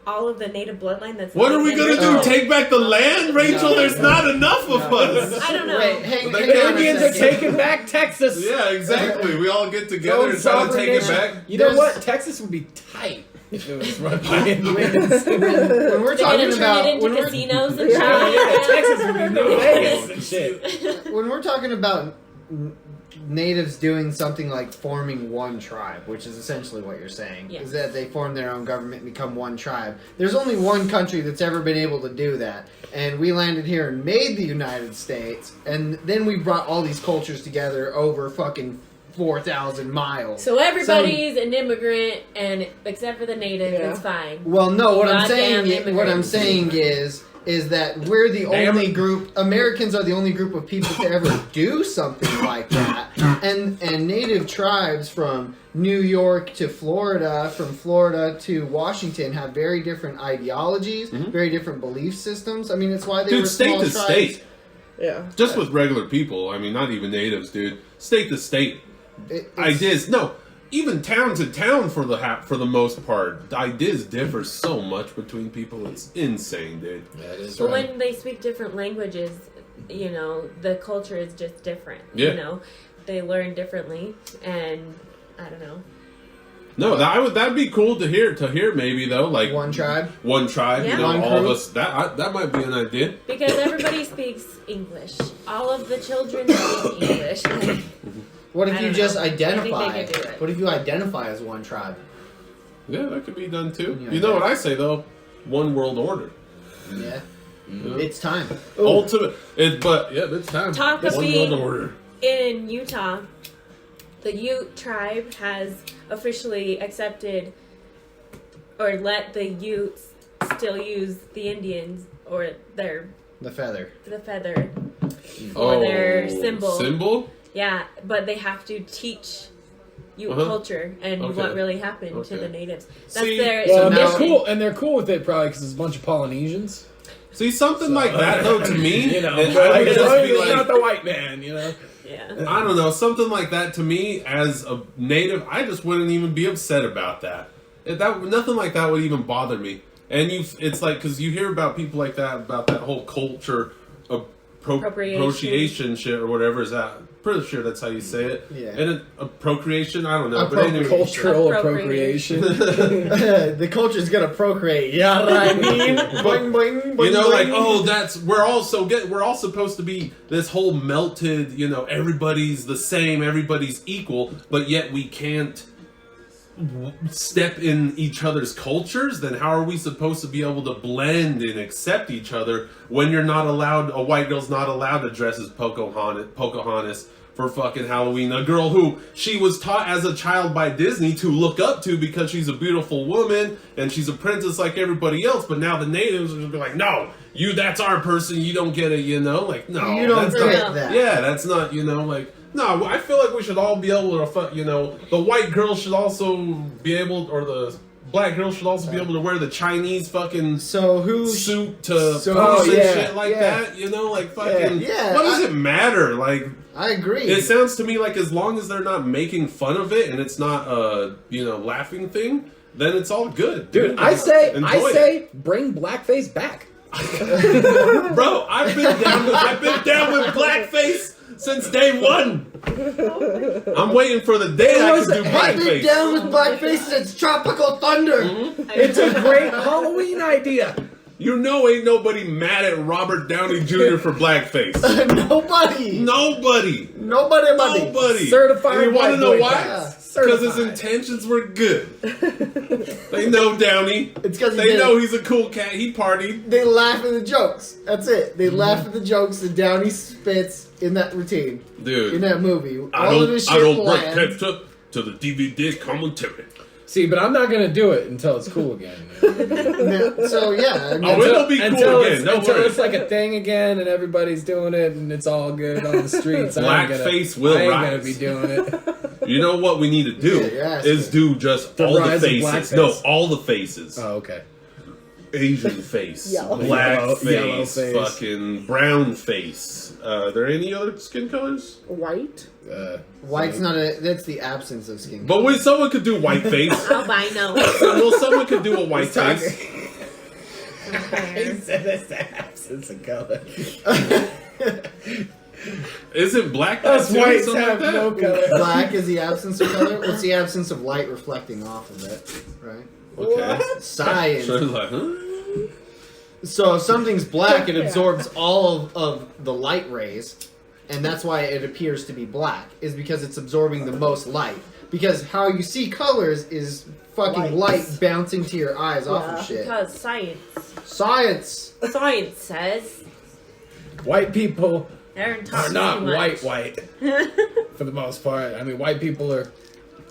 all of the native bloodline that's What are living we in gonna there. do? Take back the land, Rachel? No. There's not enough of us. I don't know. Wait, hang, They hang can't- on a Indians are second. taking back Texas. Yeah, exactly. We all get together Go and try to sovereign take it nation. back. You know There's- what? Texas would be tight if it was run by Indians. When we're They're gonna talking turn about it into when we're, casinos and Yeah, shit. Texas would be New Vegas and shit. when we're talking about natives doing something like forming one tribe, which is essentially what you're saying, Yes. is that they form their own government and become one tribe. There's only one country that's ever been able to do that, and we landed here and made the United States, and then we brought all these cultures together over fucking 4,000 miles. So everybody's an immigrant, and except for the natives, Yeah. it's fine. Well, no. What I'm Goddamn saying, what I'm immigrants. saying is is that we're the Damn only it. group. Americans are the only group of people to ever do something like that. And native tribes from New York to Florida, from Florida to Washington, have very different ideologies, very different belief systems. I mean, it's why they were Dude, state small to tribes. state. Yeah. Just with regular people. I mean, not even natives, dude. State to state. It's- Ideas. No. Even town to town for the most part. Ideas differ so much between people. It's insane, dude. That is But right. when they speak different languages, you know, the culture is just different. Yeah. You know, they learn differently, and I don't know. No, that'd be cool to hear maybe though, like One tribe. one tribe, Yeah. you know, One all of crew. us. That might be an idea. Because everybody speaks English. All of the children speak English. What if I you don't just know. I think identify? they could do it. What if you identify as one tribe? Yeah, that could be done too. Yeah, You know yeah. what I say though? One world order. Yeah. Yeah. It's time. Ultimate. It's time. Talk of One being- world order. In Utah, the Ute tribe has officially accepted or let the Utes still use the Indians or the feather for their symbol. Symbol? Yeah, but they have to teach Ute Uh-huh. culture and Okay. what really happened to Okay. the natives. That's See, their. Well, So and they're now- cool, and they're cool with it probably because it's a bunch of Polynesians. See, something like that though to me, You know, and like, I would it's just be not like, the white man, you know. Yeah. I don't know, something like that to me as a native, I just wouldn't even be upset about that. Nothing like that would even bother me. And it's like, because you hear about people like that, about that whole culture of appropriation shit or whatever is that. Pretty sure that's how you say it. Yeah. And procreation, I don't know. But anyway, Cultural Appropriation. appropriation. The culture's gonna procreate. You know what I mean? Boing, boing, boing, you know, like, boing. oh, we're all supposed to be this whole melted, you know, everybody's the same, everybody's equal, but yet we can't step in each other's cultures. Then how are we supposed to be able to blend and accept each other when you're not allowed, a white girl's not allowed to dress as Pocahontas for fucking Halloween, a girl who she was taught as a child by Disney to look up to because she's a beautiful woman and she's a princess like everybody else, but now the natives are just be like, no, that's our person, you don't get it, you know? Like, no, You don't that's get not, that. yeah, that's not, you know, like, no, I feel like we should all be able to, you know, the white girl should also be able, or the black girl should also be able to wear the Chinese fucking So who? suit to So- pose and yeah, shit like yeah. that, you know, like fucking, Yeah, what does it matter? Like, I agree. it sounds to me like as long as they're not making fun of it and it's not a, you know, laughing thing, then it's all good. Dude, I Enjoy say, it. bring blackface back. Bro, I've been down with blackface since day one. I'm waiting for the day I can do I've been blackface. down with blackface since Tropical Thunder. It's a great Halloween idea. You know, ain't nobody mad at Robert Downey Jr. for blackface. Nobody. Nobody. Nobody. Certified And you want to white know boy why? pass. Because his Certified. intentions were good. They know Downey. It's 'cause he they did know it. he's a cool cat. He partied. They laugh at the jokes. That's it. They laugh at the jokes that Downey spits in that routine. Dude, In that movie. I All of his don't shit break lands. text to the DVD commentary. See, but I'm not gonna do it until it's cool again. So yeah. I mean, Oh, it'll be cool until again. It's, Don't until worry. it's like a thing again, and everybody's doing it, and it's all good on the streets. Blackface will I ain't rise. gonna be doing it. You know what we need to do Yeah, is do just The all the rise of faces. blackface. No, all the faces. Oh, okay. Asian face, Yellow. black Yellow face, face. fucking brown face. Are there any other skin colors? White. White's not a. That's the absence of skin. But wait, someone could do white face. Albino. Well, someone could do a white face. He said it's the absence of color. Isn't black Us that too? whites Something have like no that? color. Black is the absence of color. What's the absence of light reflecting off of it? Right. Okay. Science. So it's like, huh? So if something's black, it absorbs all of the light rays, and that's why it appears to be black, is because it's absorbing the most light. Because how you see colors is fucking Lights. light bouncing to your eyes off Yeah. of shit. Because science Science! says White people they're are talking not too much. white for the most part. I mean, white people are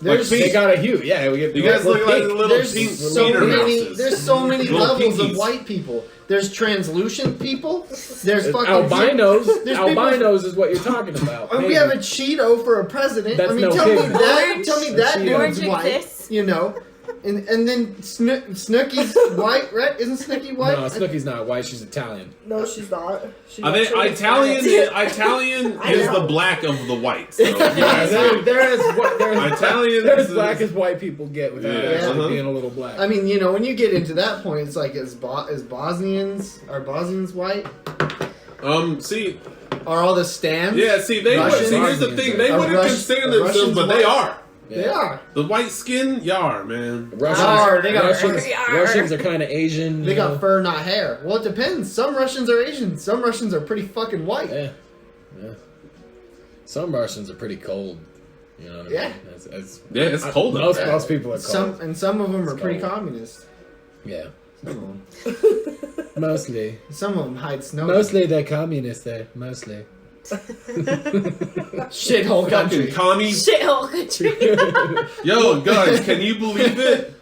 They got a hue. Yeah, we get. You guys look like little There's pink so Peter many. mouses. There's so many Little levels pinkies. of white people. There's translucent people. There's fucking albinos. There's albinos is what you're talking about. And we have a Cheeto for a president. That's I mean, no tell pig. me that. Tell me that Orange dude's white. exists. You know, and then Snooky's white, right? Isn't Snooky white? No, Snooky's not white. She's Italian. No, she's not. She's I think actually Italian. Hispanic. Italian I is know. the black of the white. So, Yeah, there's Italian They're is as black as white people get without Yeah, actually being a little black. I mean, you know, when you get into that point, it's like, is Bosnians white? See, Are all the stands? yeah, see, they would. Russians? See, here's the thing: they Are wouldn't Russians- consider are themselves, Russians but they white? are. They are. The white skin, yar, man. They got Russians are kind of Asian. They you got know? fur, not hair. Well, it depends. Some Russians are Asian. Some Russians are pretty fucking white. Yeah. Some Russians are pretty cold. You know what I mean? Yeah. Yeah, it's cold up Most there. most people are cold. Some of them are It's pretty cold. communist. Yeah. Some of them. Mostly. Some of them hide snow. Mostly they're communists there. Mostly. Shithole country. Fucking commie. Shithole country. Yo, guys, can you believe it?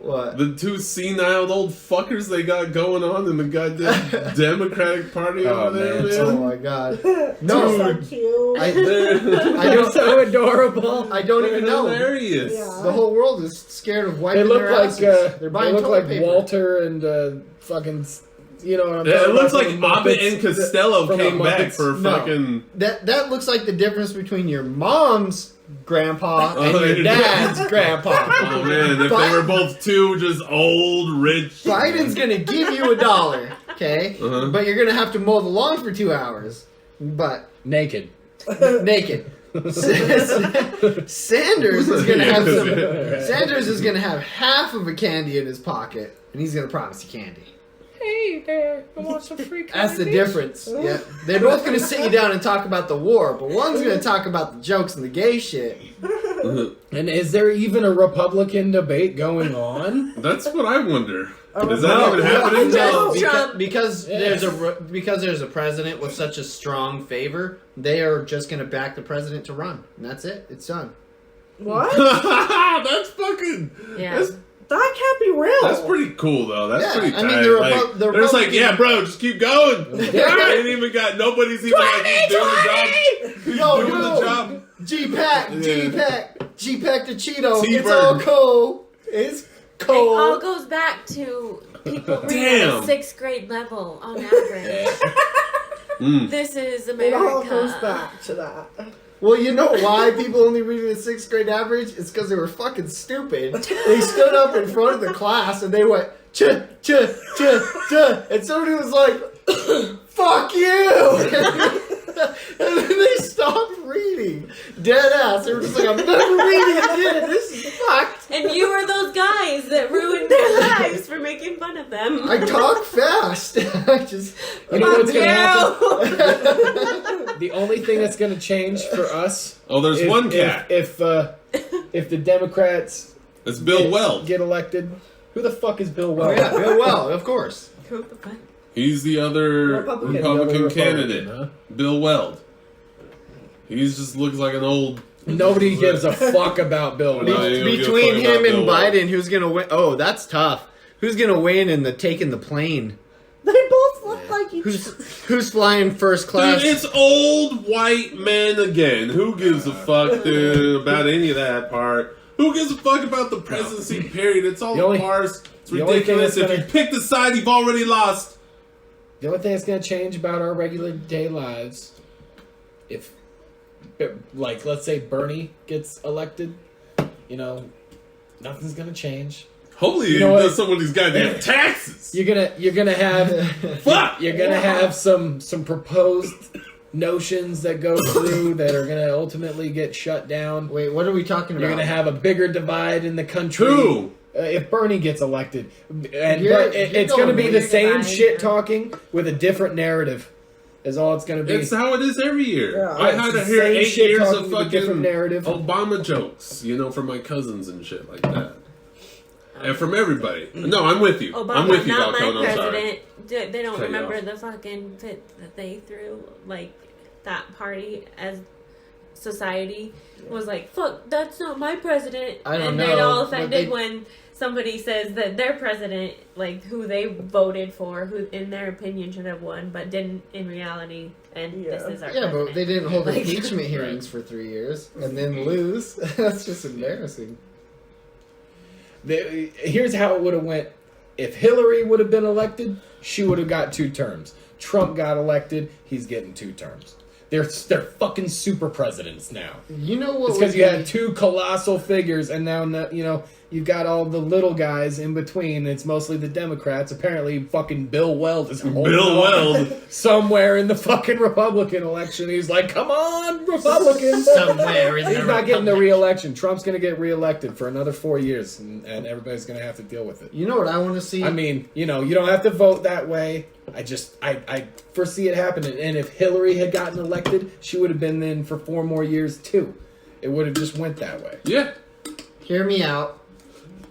What? The two senile old fuckers they got going on in the goddamn Democratic Party Oh, over there, man. man. Oh my god. So No. cute. I They're don't. so adorable. I don't even know. hilarious. Yeah. The whole world is scared of They wiping look their like asses. They're they buying look toilet like paper. Walter and fucking. You know what I'm Yeah, talking it looks about like from the Abbott Muppets. and Costello From the came back Muppets. for No. fucking. That looks like the difference between your mom's grandpa and Oh, your yeah. dad's grandpa. Oh man, if they were both two just old, rich. Biden's gonna give you $1, okay? Uh-huh. But you're gonna have to mow the lawn for 2 hours. But Naked. naked. Sanders is gonna have some. Sanders is gonna have half of a candy in his pocket, and he's gonna promise you candy. Hey there, I want some free candy. That's the difference. Yeah, they're both gonna sit you down and talk about the war, but one's gonna talk about the jokes and the gay shit. And is there even a Republican debate going on? That's what I wonder. Oh, Is that No, even happening? no, Trump. because Yeah. there's a president with such a strong favor, they are just gonna back the president to run, and that's it. It's done. What? That's fucking. Yeah. That can't be real. That's pretty cool though. That's Yeah, pretty I tight. mean, the like, the they're just like, Republican- yeah, bro, just keep going. They ain't even got nobody's even like who's doing the job. Who's Yo, doing yo. the job? G-Pack, Yeah. G-Pack, G-Pack to Cheeto. It's T-Bird. all cool. It's It all cold. goes back to people reading Damn. at a 6th grade level on average. Mm. This is It all goes America. back to that. Well, you know why people only read it at 6th grade average? It's because they were fucking stupid. They stood up in front of the class and they went, ch, ch, ch, ch, and somebody was like, fuck you! And then they stopped reading. Dead ass. They were just like, I'm never reading again. This is fucked. And you were those guys that ruined their lives for making fun of them. I talk fast. I just. You know what's gonna Fuck happen? The only thing that's gonna change for us. Oh, there's is one cat. If the Democrats It's Bill Weld. get elected, who the fuck is Bill Oh, Weld? yeah, Bill Well, of course. Who the fuck? He's the other Republican. Republican, The other candidate. Republican, Bill Weld. He just looks like an old. Nobody gives a fuck about Bill No, Weld. you don't give a Between fuck him about and Bill Weld. Biden, who's gonna win? Oh, that's tough. Who's gonna win in the taking the plane? They both look like each Who's flying first class? Dude, it's old white men again. Who gives a fuck, dude, about any of that part? Who gives a fuck about the presidency, period? It's all The only- a farce. It's the only thing ridiculous. that's If gonna- you pick the side, you've already lost. The only thing that's gonna change about our regular day lives, if, like, let's say Bernie gets elected, you know, nothing's gonna change. Hopefully You he know what? does some of these goddamn taxes. You're gonna have Fuck! you're gonna have some proposed notions that go through that are gonna ultimately get shut down. Wait, what are we talking You're about? gonna have a bigger divide in the country. Who? If Bernie gets elected, and You're- but you're it's going to going be the weird same divide, shit yeah. talking with a different narrative. Is all it's going to be. It's how it is every year. Yeah. I had to It's the hear same 8 shit years talking of with a different fucking narrative. Obama jokes, you know, from my cousins and shit like that. And from everybody. No, I'm with you. Obama, I'm with you, not my Falcone. I'm sorry. president. They don't Cut you remember off. the fucking fit that they threw, like, that party as society was like, fuck, that's not my president. I don't and know, they're all but offended they- when somebody says that their president, like who they voted for, who in their opinion should have won, but didn't in reality, and this is our Yeah, president. but they didn't hold Like- impeachment hearings for 3 years and then lose. That's just embarrassing. Here's how it would have went. If Hillary would have been elected, she would have got 2 terms. Trump got elected, he's getting 2 terms. They're fucking super presidents now. You know what? It's because would you be- had 2 colossal figures, and now you've got all the little guys in between. It's mostly the Democrats. Apparently, fucking Bill Weld is holding Bill on Weld. somewhere in the fucking Republican election. He's like, "Come on, Republicans!" somewhere in He's the not getting the Republic. re-election. Trump's going to get re-elected for another 4 years, and everybody's going to have to deal with it. You know what I want to see? I mean, you don't have to vote that way. I foresee it happening. And if Hillary had gotten elected, she would have been in for 4 more years too. It would have just went that way. Yeah. Hear me out.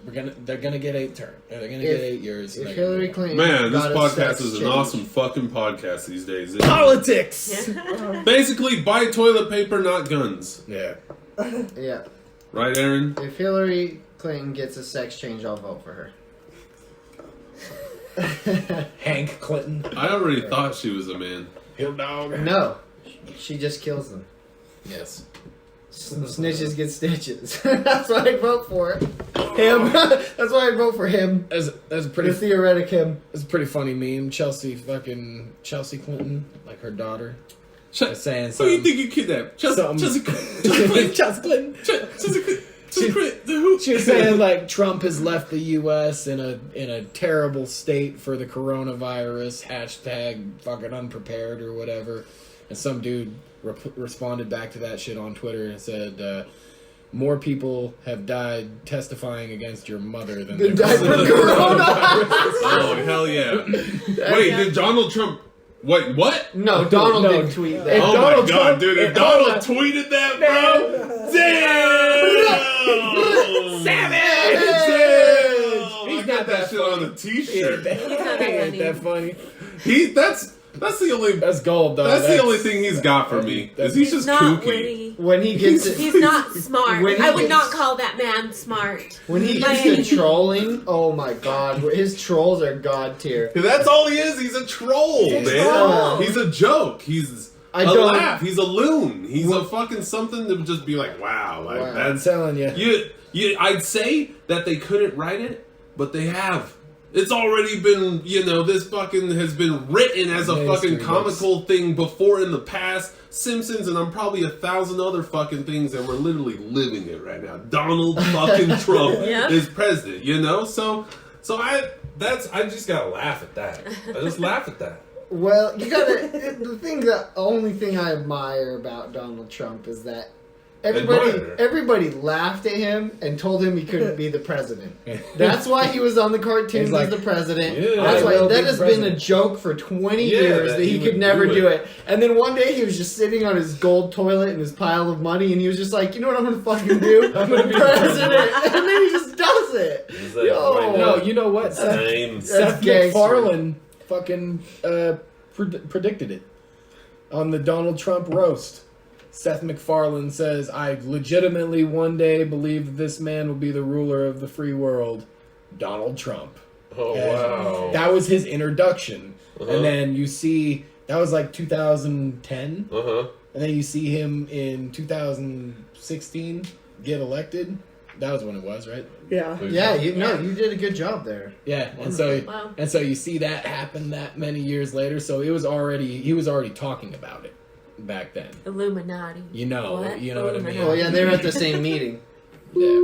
They're gonna get 8 terms. They're gonna get 8 years. If Hillary Clinton Man, this got a podcast sex is an change- awesome fucking podcast these days. isn't it? Politics. Basically, buy toilet paper, not guns. Yeah. Yeah. Right, Aaron? If Hillary Clinton gets a sex change, I'll vote for her. Hank Clinton. I already thought she was a man. Hill dog. No, she just kills them. Yes. Snitches get stitches. That's why I vote for it. Him. That's why I vote for him. That's a The pretty. theoretic him. That's a pretty funny meme. Chelsea Clinton, like her daughter, saying Who you something. think you kidnapped? Something. Chelsea Clinton. Chelsea Clinton. Chelsea Clinton. Who? She was saying like Trump has left the U.S. in a terrible state for the coronavirus. # fucking unprepared or whatever. And some dude responded back to that shit on Twitter and said, "More people have died testifying against your mother than They there died was from in corona." Oh, hell yeah. Wait, did Donald Trump... Wait, what? No, Donald No. didn't tweet If that. Oh Donald my god, Trump- dude. If if Donald Donald- tweeted that, bro... Damn! Savage! He's got that shit on a t-shirt. Ain't that funny? That's the only... That's gold, though. That's the only thing he's got for me. Is he's just not kooky. witty. When he gets it, He's not smart. When he I would gets- not call that man smart. when he By gets any to trolling, oh my god, his trolls are god tier. That's all he is. He's a troll, He's a man. troll. He's a joke. He's I a don't- laugh. He's a loon. He's a fucking something to just be like, wow, like Wow. I'm that's telling you. you. I'd say that they couldn't write it, but they have. It's already been, this fucking has been written as a Mainstream fucking comical thing before in the past. Simpsons, and I'm probably 1,000 other fucking things, and we're literally living it right now. Donald fucking Trump Yeah. is president, So I just gotta laugh at that. I just laugh at that. Well, you gotta. The only thing I admire about Donald Trump is that Admire. everybody laughed at him and told him he couldn't be the president. That's why he was on the cartoons He's like, as the president. yeah, That's I why will that be has president. been a joke for 20 Yeah, years that that he he could would never do do it. it. And then one day he was just sitting on his gold toilet in his pile of money, and he was just like, you know what I'm gonna fucking do? I'm gonna be president. And then he just does it. He's like, Yo. why No, not? you know what? Same. Seth gangster. MacFarlane fucking predicted it on the Donald Trump roast. Seth MacFarlane says, "I legitimately one day believe that this man will be the ruler of the free world, Donald Trump." Oh And wow. that was his introduction, Uh-huh. and then you see that was like 2010, Uh-huh. and then you see him in 2016 get elected. That was when it was, right? Yeah. Yeah, you did a good job there. Yeah, and so Wow. you see that happen that many years later. So he was already talking about it back then. Illuminati. You know what I mean? Illuminati. Oh yeah, they were at the same meeting. Yeah.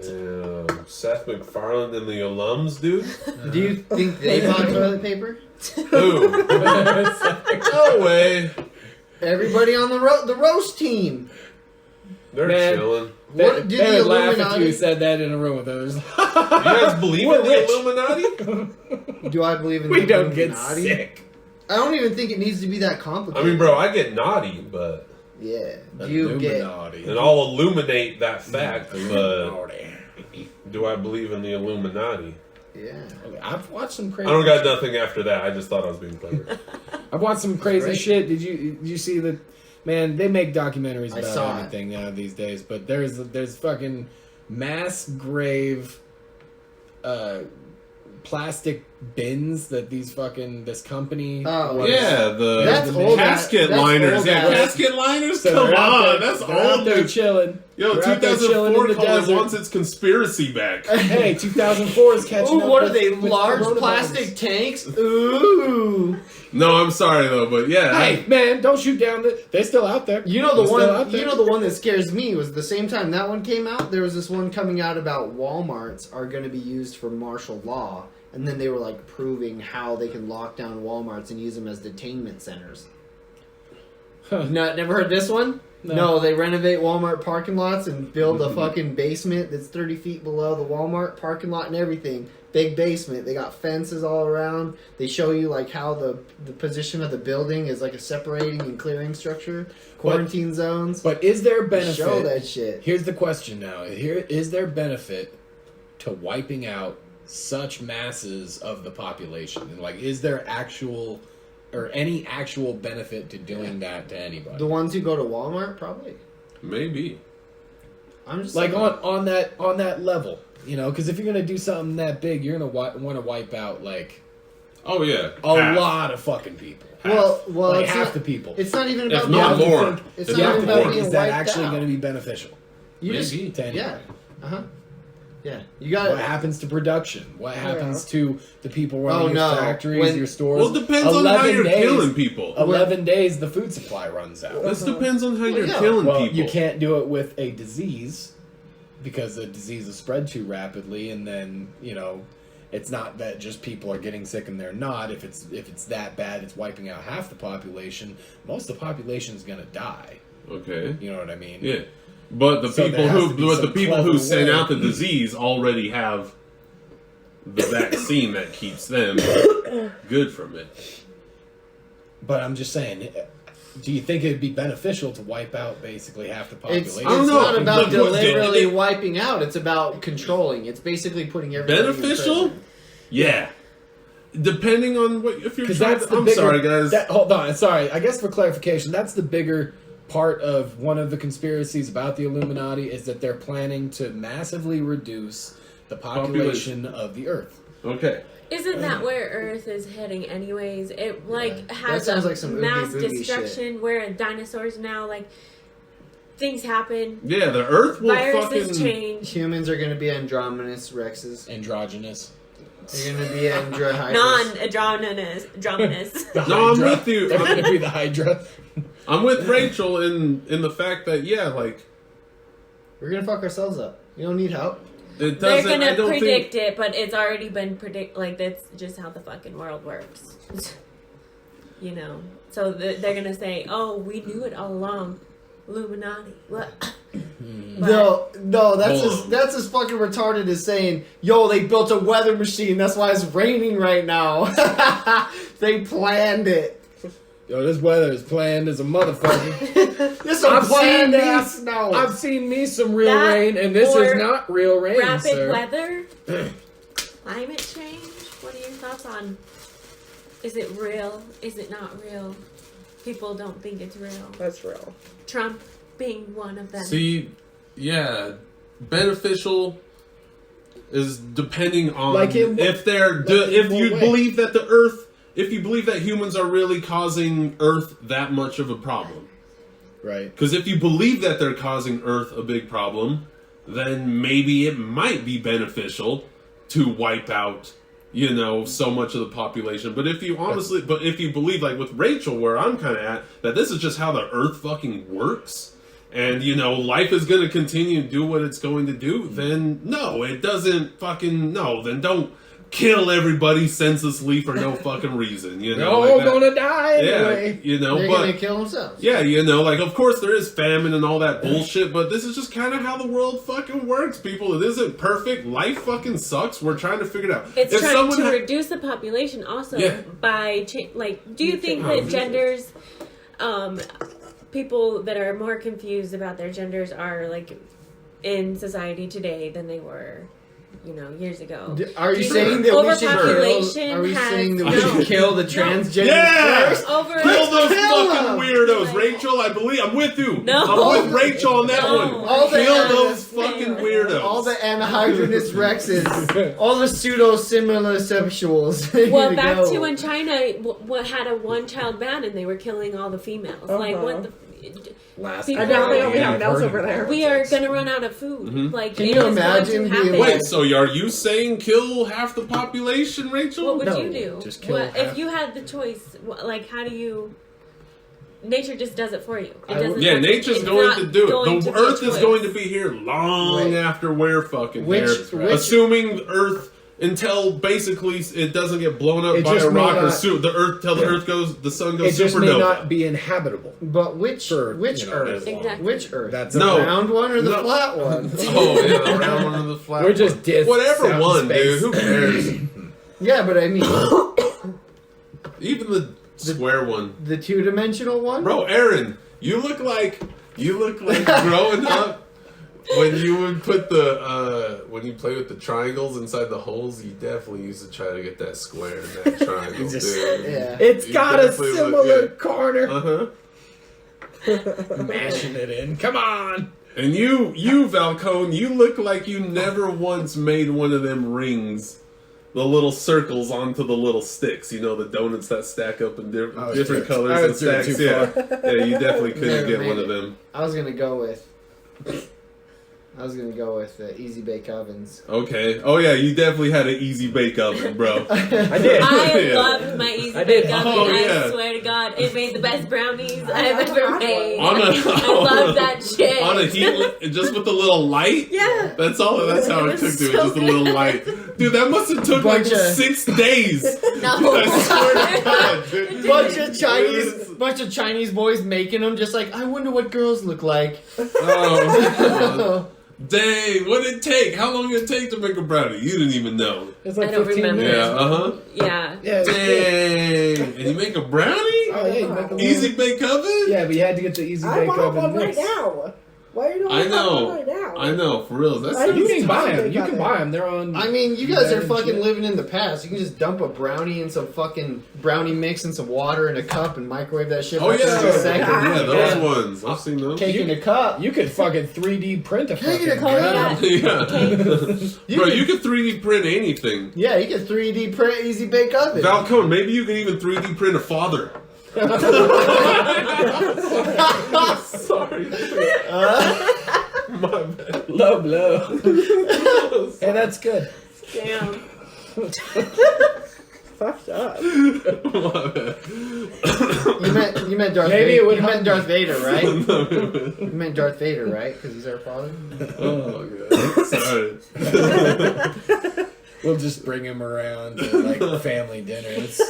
Damn. Seth MacFarlane and the alums, dude? Do you think they bought toilet paper? Who? No way. Everybody on the roast team. They're Man. chilling. What did They the would laugh if Illuminati? you said that in a room with others. You guys believe We're in the rich. Illuminati? Do I believe in We the don't get Illuminati? sick. I don't even think it needs to be that complicated. I mean, bro, I get naughty, but... Yeah. Do you get... Illuminati. And I'll illuminate that fact, but... Illuminati. Do I believe in the Illuminati? Yeah. Okay, I've watched some I crazy. don't got nothing after that. I just thought I was being clever. I've watched some crazy Great. shit. Did you see the? Man, they make documentaries I saw about everything now these days. But there's fucking mass grave, plastic bins that this company. Oh, was- Yeah, That's the old casket that's liners. old Yeah, ass. casket liners. So Come they're out on, there- that's they're out old. there Dude. chilling. Yo, They're out there chilling 2004 in the call it desert. wants its conspiracy back. Hey, 2004 is catching Ooh, up. what are with- they? with Large coronavirus. plastic tanks? Ooh. No, I'm sorry though, but yeah. Hey, man, don't shoot down they're still out there. You know They're the still out one. there. You know the one that scares me was the same time that one came out. There was this one coming out about Walmarts are going to be used for martial law, and then they were like proving how they can lock down Walmarts and use them as detainment centers. Huh. No, never heard this one. No. No, they renovate Walmart parking lots and build a fucking basement that's 30 feet below the Walmart parking lot and everything. Big basement. They got fences all around. They show you like how the position of the building is like a separating and clearing structure. Quarantine zones. But is there They benefit? show that shit. Here's the question now. Is there benefit to wiping out such masses of the population? And like, is there actual or any actual benefit to doing that to anybody? The ones who go to Walmart, probably. Maybe. I'm just Like saying. on that level, you know, because if you're gonna do something that big, you're gonna want to wipe out like Oh yeah. a Half. lot of fucking people, Well, like it's half not, the people. It's not even If about not being- more. It's If not not even more. about being Is that wiped actually out. going to be beneficial? You just Maybe. To anybody? yeah, yeah. You got What happens to production? What happens to the people running Oh, your no. factories, When- your stores? Well, it depends on how 11 you're days- killing people. 11 days, the food supply runs out. This depends on how you're yeah. killing Well, people. you can't do it with a disease because the disease is spread too rapidly, and then it's not that just people are getting sick and they're not. If it's that bad, it's wiping out half the population. Most of the population is gonna die. Okay. You know what I mean? Yeah. But the So people there has to be who some who clever sent way. out the disease already have the vaccine that keeps them good from it. But I'm just saying, do you think it'd be beneficial to wipe out basically half the It's population? I don't know. not about Look, what- deliberately it- wiping out. It's about controlling. It's basically putting everybody in Beneficial? prison. Yeah. Depending on what if you're Because trying that's to, the I'm bigger, sorry guys. Hold on, sorry. I guess for clarification, that's the bigger part of one of the conspiracies about the Illuminati is that they're planning to massively reduce the population of the Earth. Okay. Isn't that where Earth is heading anyways? It Yeah. has That sounds a like some mass oogie boogie destruction where dinosaurs now things happen, Yeah, the Earth will viruses fucking change. Humans are going to be androgynous rexes. Androgynous. They're going to be androgynous. Non-adrominous. The No, I'm Hydra. with you. They're going to be the Hydra. I'm with Rachel in the fact that like We're going to fuck ourselves up. You don't need help. it They're doesn't. I gonna don't predict think it, but it's already been like that's just how the fucking world works. So they're gonna say, "Oh, we knew it all along." Illuminati. What? No, that's as fucking retarded as saying, "Yo, they built a weather machine. That's why it's raining right now." They planned it. Yo, this weather is planned as a motherfucker. This a planned ass snow. I've seen me some real That rain, and this or is not real rain, Rapid sir. weather, climate change. What are your thoughts on? Is it real? Is it not real? People don't think it's real. That's real. Trump being one of them. See, yeah, beneficial is depending on Like in what- if they're like in if what you way? believe that if you believe that humans are really causing Earth that much of a problem. Right. Because if you believe that they're causing Earth a big problem, then maybe it might be beneficial to wipe out, so much of the population. But if you if you believe, like with Rachel, where I'm kind of at, that this is just how the Earth fucking works, and life is going to continue to do what it's going to do, then no, it doesn't fucking no. Then don't kill everybody senselessly for no fucking reason. They're all gonna die anyway. Yeah, They're but gonna kill themselves. yeah, of course there is famine and all that bullshit, but this is just kind of how the world fucking works, people. It isn't perfect. Life fucking sucks. We're trying to figure it out. It's If trying someone to ha- reduce the population also Yeah. by do you think that genders, people that are more confused about their genders are in society today than they were years ago. Are you Do saying that we should overpopulation kill? Are we has saying that we no- should kill the transgender Yeah! first? Kill those kill fucking them. weirdos, Rachel. I believe I'm with you. No. I'm with Rachel on that No. one. All the Kill animals those fucking weirdos. All the anhydrous rexes, all the pseudo-similar sexuals. Well, back to when China had a one-child ban and they were killing all the females. Like, what the... Last People- And now they only have I've males heard over of there. We are gonna run out of food. Like, Can it you is going imagine to being happen. Wait, so are you saying kill half the population, Rachel? What would No, you do? just kill What, half. if you had the choice? Like, how do you? Nature just does it for you. It I doesn't. would- Yeah, have to- nature's it's going not to do going it. to The be a Earth is choice. going to be here long Wait. after we're fucking Which- here. which- Assuming Earth until basically it doesn't get blown up It by just a may rock or not- the Earth till the Earth goes, the sun It goes just may supernova. not be inhabitable. But which For, which you know, Earth? Exactly. Which Earth? That's No. The round one or the No. flat one? Oh yeah, the round one or the flat. We're just one. discs Whatever out in one, space. dude. Who cares? Yeah, but I mean Even the square one, the two-dimensional one. bro. Aaron, you look like growing up. When you would put when you play with the triangles inside the holes, you definitely used to try to get that square in that triangle, Just- dude. Yeah. It's You got a definitely look similar good. corner. Uh-huh. Mashing it in. Come on. And you, Valcone, you look like you never once made one of them rings. The little circles onto the little sticks. You know, the donuts that stack up in different I colors and was doing stacks. too Yeah. far. Yeah, you definitely couldn't Never get made one it. of them. I was gonna go with Easy Bake Ovens. Okay. Oh, yeah, you definitely had an easy bake oven, bro. I did. I Yeah. loved my Easy I Bake did. Oven. Oh, yeah. I swear to God, it made the best brownies I I've haven't ever had made. On a- I love that shit. On a heat, just with a little light? Yeah. That's all. That's how it It took, was dude. so Just a little good. light. Dude, that must have took like Bunch of- 6 days. No. I swear to God, dude. Bunch of Chinese boys making them, just like I wonder what girls look like. Oh, dang, what did it take? How long did it take to make a brownie? You didn't even know. It's like I don't 15 remember. minutes. Yeah, uh-huh. Yeah. Yeah. Dang. And you make a brownie? Oh, yeah, you make a little- Easy bake oven? Yeah, but you had to get the easy I bake want oven one right mix. now. Why are you doing I one know. right now? I know, for real. That's I You used can to buy bake them. You can oven. buy them. They're on. I mean, you guys are eBay and fucking shit. living in the past. You can just dump a brownie in some fucking brownie mix and some water in a cup and microwave that shit. Oh, for 30 yeah. seconds. Yeah, those Yeah. ones. I've seen those. Cake in a cup. You could fucking 3D print a Cake in a fucking. cup. Yeah. Bro, you could 3D print anything. Yeah, you can 3D print Easy Bake Oven. Valcone, maybe you could even 3D print a father. Sorry. My bad. Low blow. Hey, that's good. Damn. Fucked up. My bad. You meant Darth Maybe Vader. it would You meant help. Darth Vader, right? You meant Darth Vader, right? Because he's our father. Oh, God. Sorry. We'll just bring him around to like family dinners.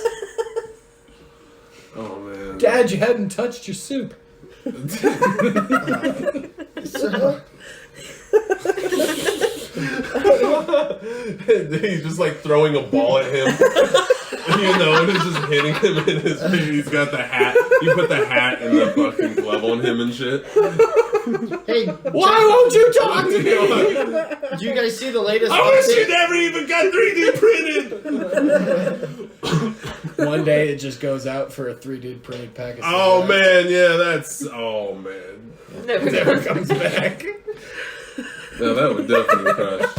Oh, man. Dad, you hadn't touched your soup. So, He's just like throwing a ball at him. You know, and it's just hitting him in his face. He's got the hat. You put the hat and the fucking glove on him and shit. hey, Why won't you talk to me? did you guys see the latest I wish you update? never even got 3D printed. One day it just goes out for a 3D printed pack of Oh, cigarettes. man. Yeah, that's. Oh, man. Never comes back. No, that would definitely crush.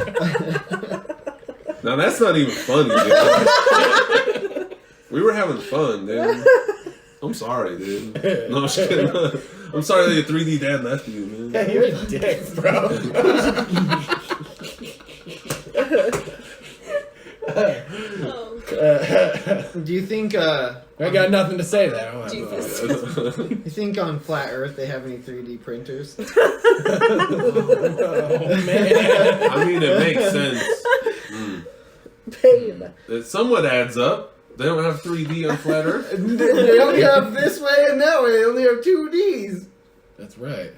Now, that's not even funny, dude. We were having fun, dude. I'm sorry, dude. No, I'm just kidding. I'm sorry that your 3D dad left you, man. Yeah, you're a dick, bro. Do you think I got nothing to say there. Huh? Jesus. you think on Flat Earth they have any 3D printers? Oh, man. I mean, it makes sense. Babe. It somewhat adds up. They don't have 3D on Flat Earth. They only have this way and that way. They only have 2Ds. That's right.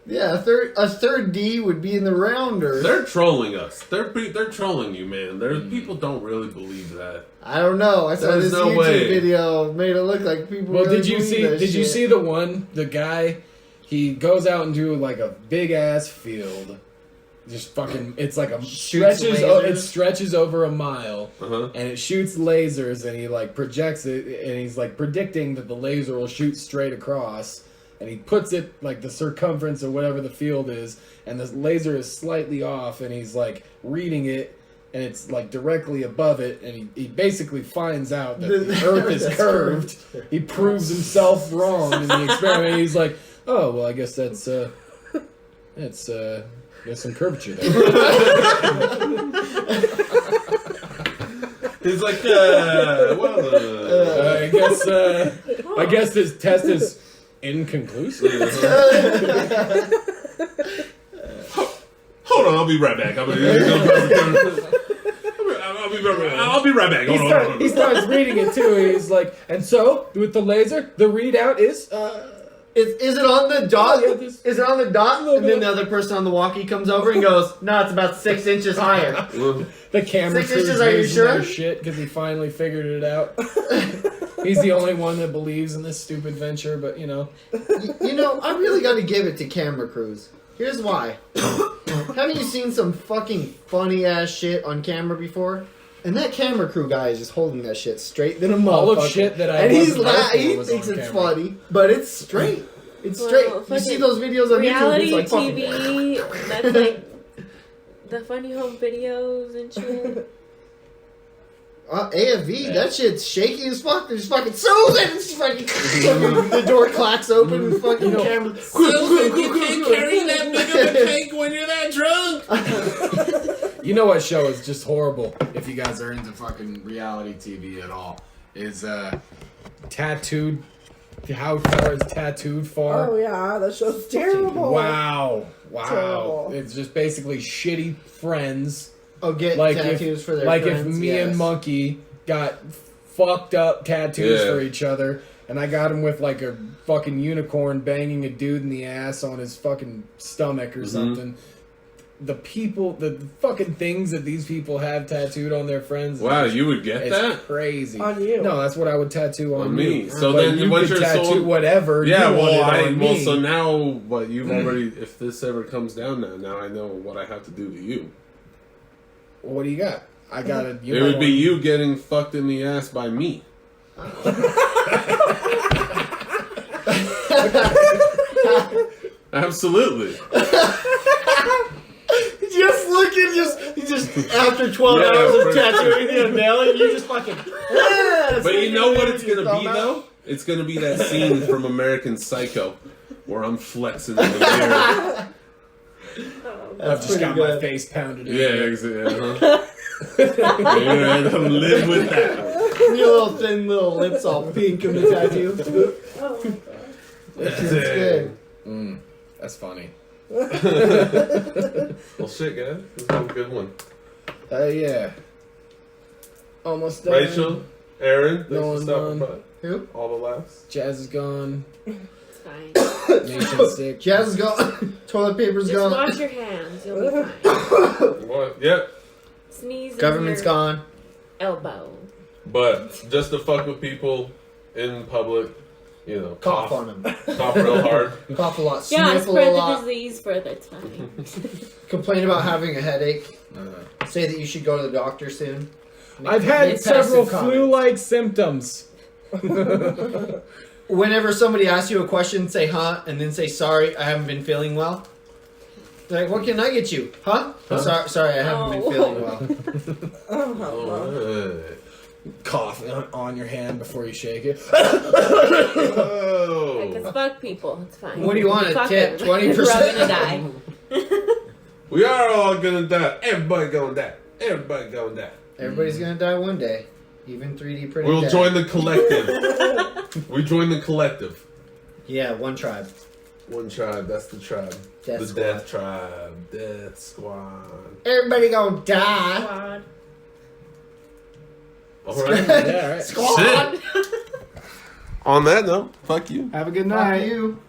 Yeah, a third D would be in the rounder. They're trolling us. They're trolling you, man. People don't really believe that. I don't know. I saw There's this no YouTube way. video made it look like people. Well, really did you believe see? that Did you shit. see the guy? He goes out into like a big ass field, just fucking. It's like a Shoots it lasers. stretches over a mile, Uh-huh. and it shoots lasers, and he like projects it, and he's like predicting that the laser will shoot straight across, and he puts it like the circumference or whatever the field is, and the laser is slightly off, and he's like reading it. And it's like directly above it, and he basically finds out that the Earth is curved. He proves himself wrong in the experiment. He's like, "Oh well, I guess there's some curvature there." He's like, I guess this test is inconclusive. Hold on, I'll be right back. I'll be right back. Hold on. He starts reading it too. He's like, and so with the laser, the readout is. Is it on the dot? Yeah, this- Is it on the dot? And then the other person on the walkie comes over and goes, "No, it's about 6 inches higher." The camera 6 crew's inches, are you losing sure? their shit because he finally figured it out. He's the only one that believes in this stupid venture, but you know. You know, I really got to give it to camera crews. Here's why. Haven't you seen some fucking funny ass shit on camera before? And that camera crew guy is just holding that shit straight than a motherfucker. All of shit that I and he's wasn't there for he was thinks on it's camera. funny, but it's straight. It's Well, straight. You fucking see those videos on YouTube? reality It's like TV. That's like the funny home videos and shit. AFV, that shit's shaky as fuck. There's fucking Susan. It's fucking the door clacks open and fucking camera. Susan, you can't carry that big of a cake when you're that drunk. You know what show is just horrible if you guys are into fucking reality TV at all? Is Tattooed. How far is Tattooed far? Oh yeah, that show's terrible. Wow. Terrible. It's just basically shitty friends. Oh, get Like tattoos if, for their like friends. if me yes. and Monkey got fucked up tattoos Yeah. for each other, and I got him with like a fucking unicorn banging a dude in the ass on his fucking stomach or something. The fucking things that these people have tattooed on their friends. Wow, you would get it's that? crazy. On you. No, that's what I would tattoo on me. you. So But then you once could you're tattoo sold- whatever Yeah, you well, wanted on me. so now what you've already, if this ever comes down now I know what I have to do to you. What do you got? I got a It would be you getting fucked in the ass by me. Absolutely. Just after 12 Yeah, hours for of tattooing the belly, you just fucking. But you know what it's gonna be though? It's gonna be that scene from American Psycho where I'm flexing in the mirror. I've just got my face pounded in. Yeah, exactly. Yeah, I'm live with that. Your little thin little lips all pink in the tattoo. It's good. That's funny. Well, shit, guys. This was a good one. Yeah. Almost done. Rachel, Aaron, thanks No for one stopping done. by. Who? All the laughs. Jazz is gone. It's fine. Nation's sick. Jazz is gone. Toilet paper's Just gone. wash your hands. You'll be fine. What? Yep. Sneeze. in Government's your gone. Elbow. But just to fuck with people in public, you know, Cough on him. cough real hard. Cough a lot. Yeah, Sniffle a spread the lot. disease further. It's fine. Complain about having a headache. Say that you should go to the doctor soon. I've had Make several passive comments. flu-like symptoms. Whenever somebody asks you a question, say huh, and then say sorry, I haven't been feeling well. They're like, what can I get you? Huh? Sorry, I haven't been Oh. feeling well. Alright. Cough on your hand before you shake it. Oh. Because fuck people. It's fine. What do you want, a Fuck tip? them. 20%? We're all gonna die. We are all gonna die. Everybody gonna die. Everybody gonna die. Everybody's gonna die one day. Even 3D printed. We'll dead. join the collective. We join the collective. Yeah, one tribe. One tribe. That's the tribe. Death the squad. Death Tribe. Death Squad. Everybody gonna die. Squad. All right. Yeah, all right. Squad. On that note, fuck you. Have a good Fuck night. you.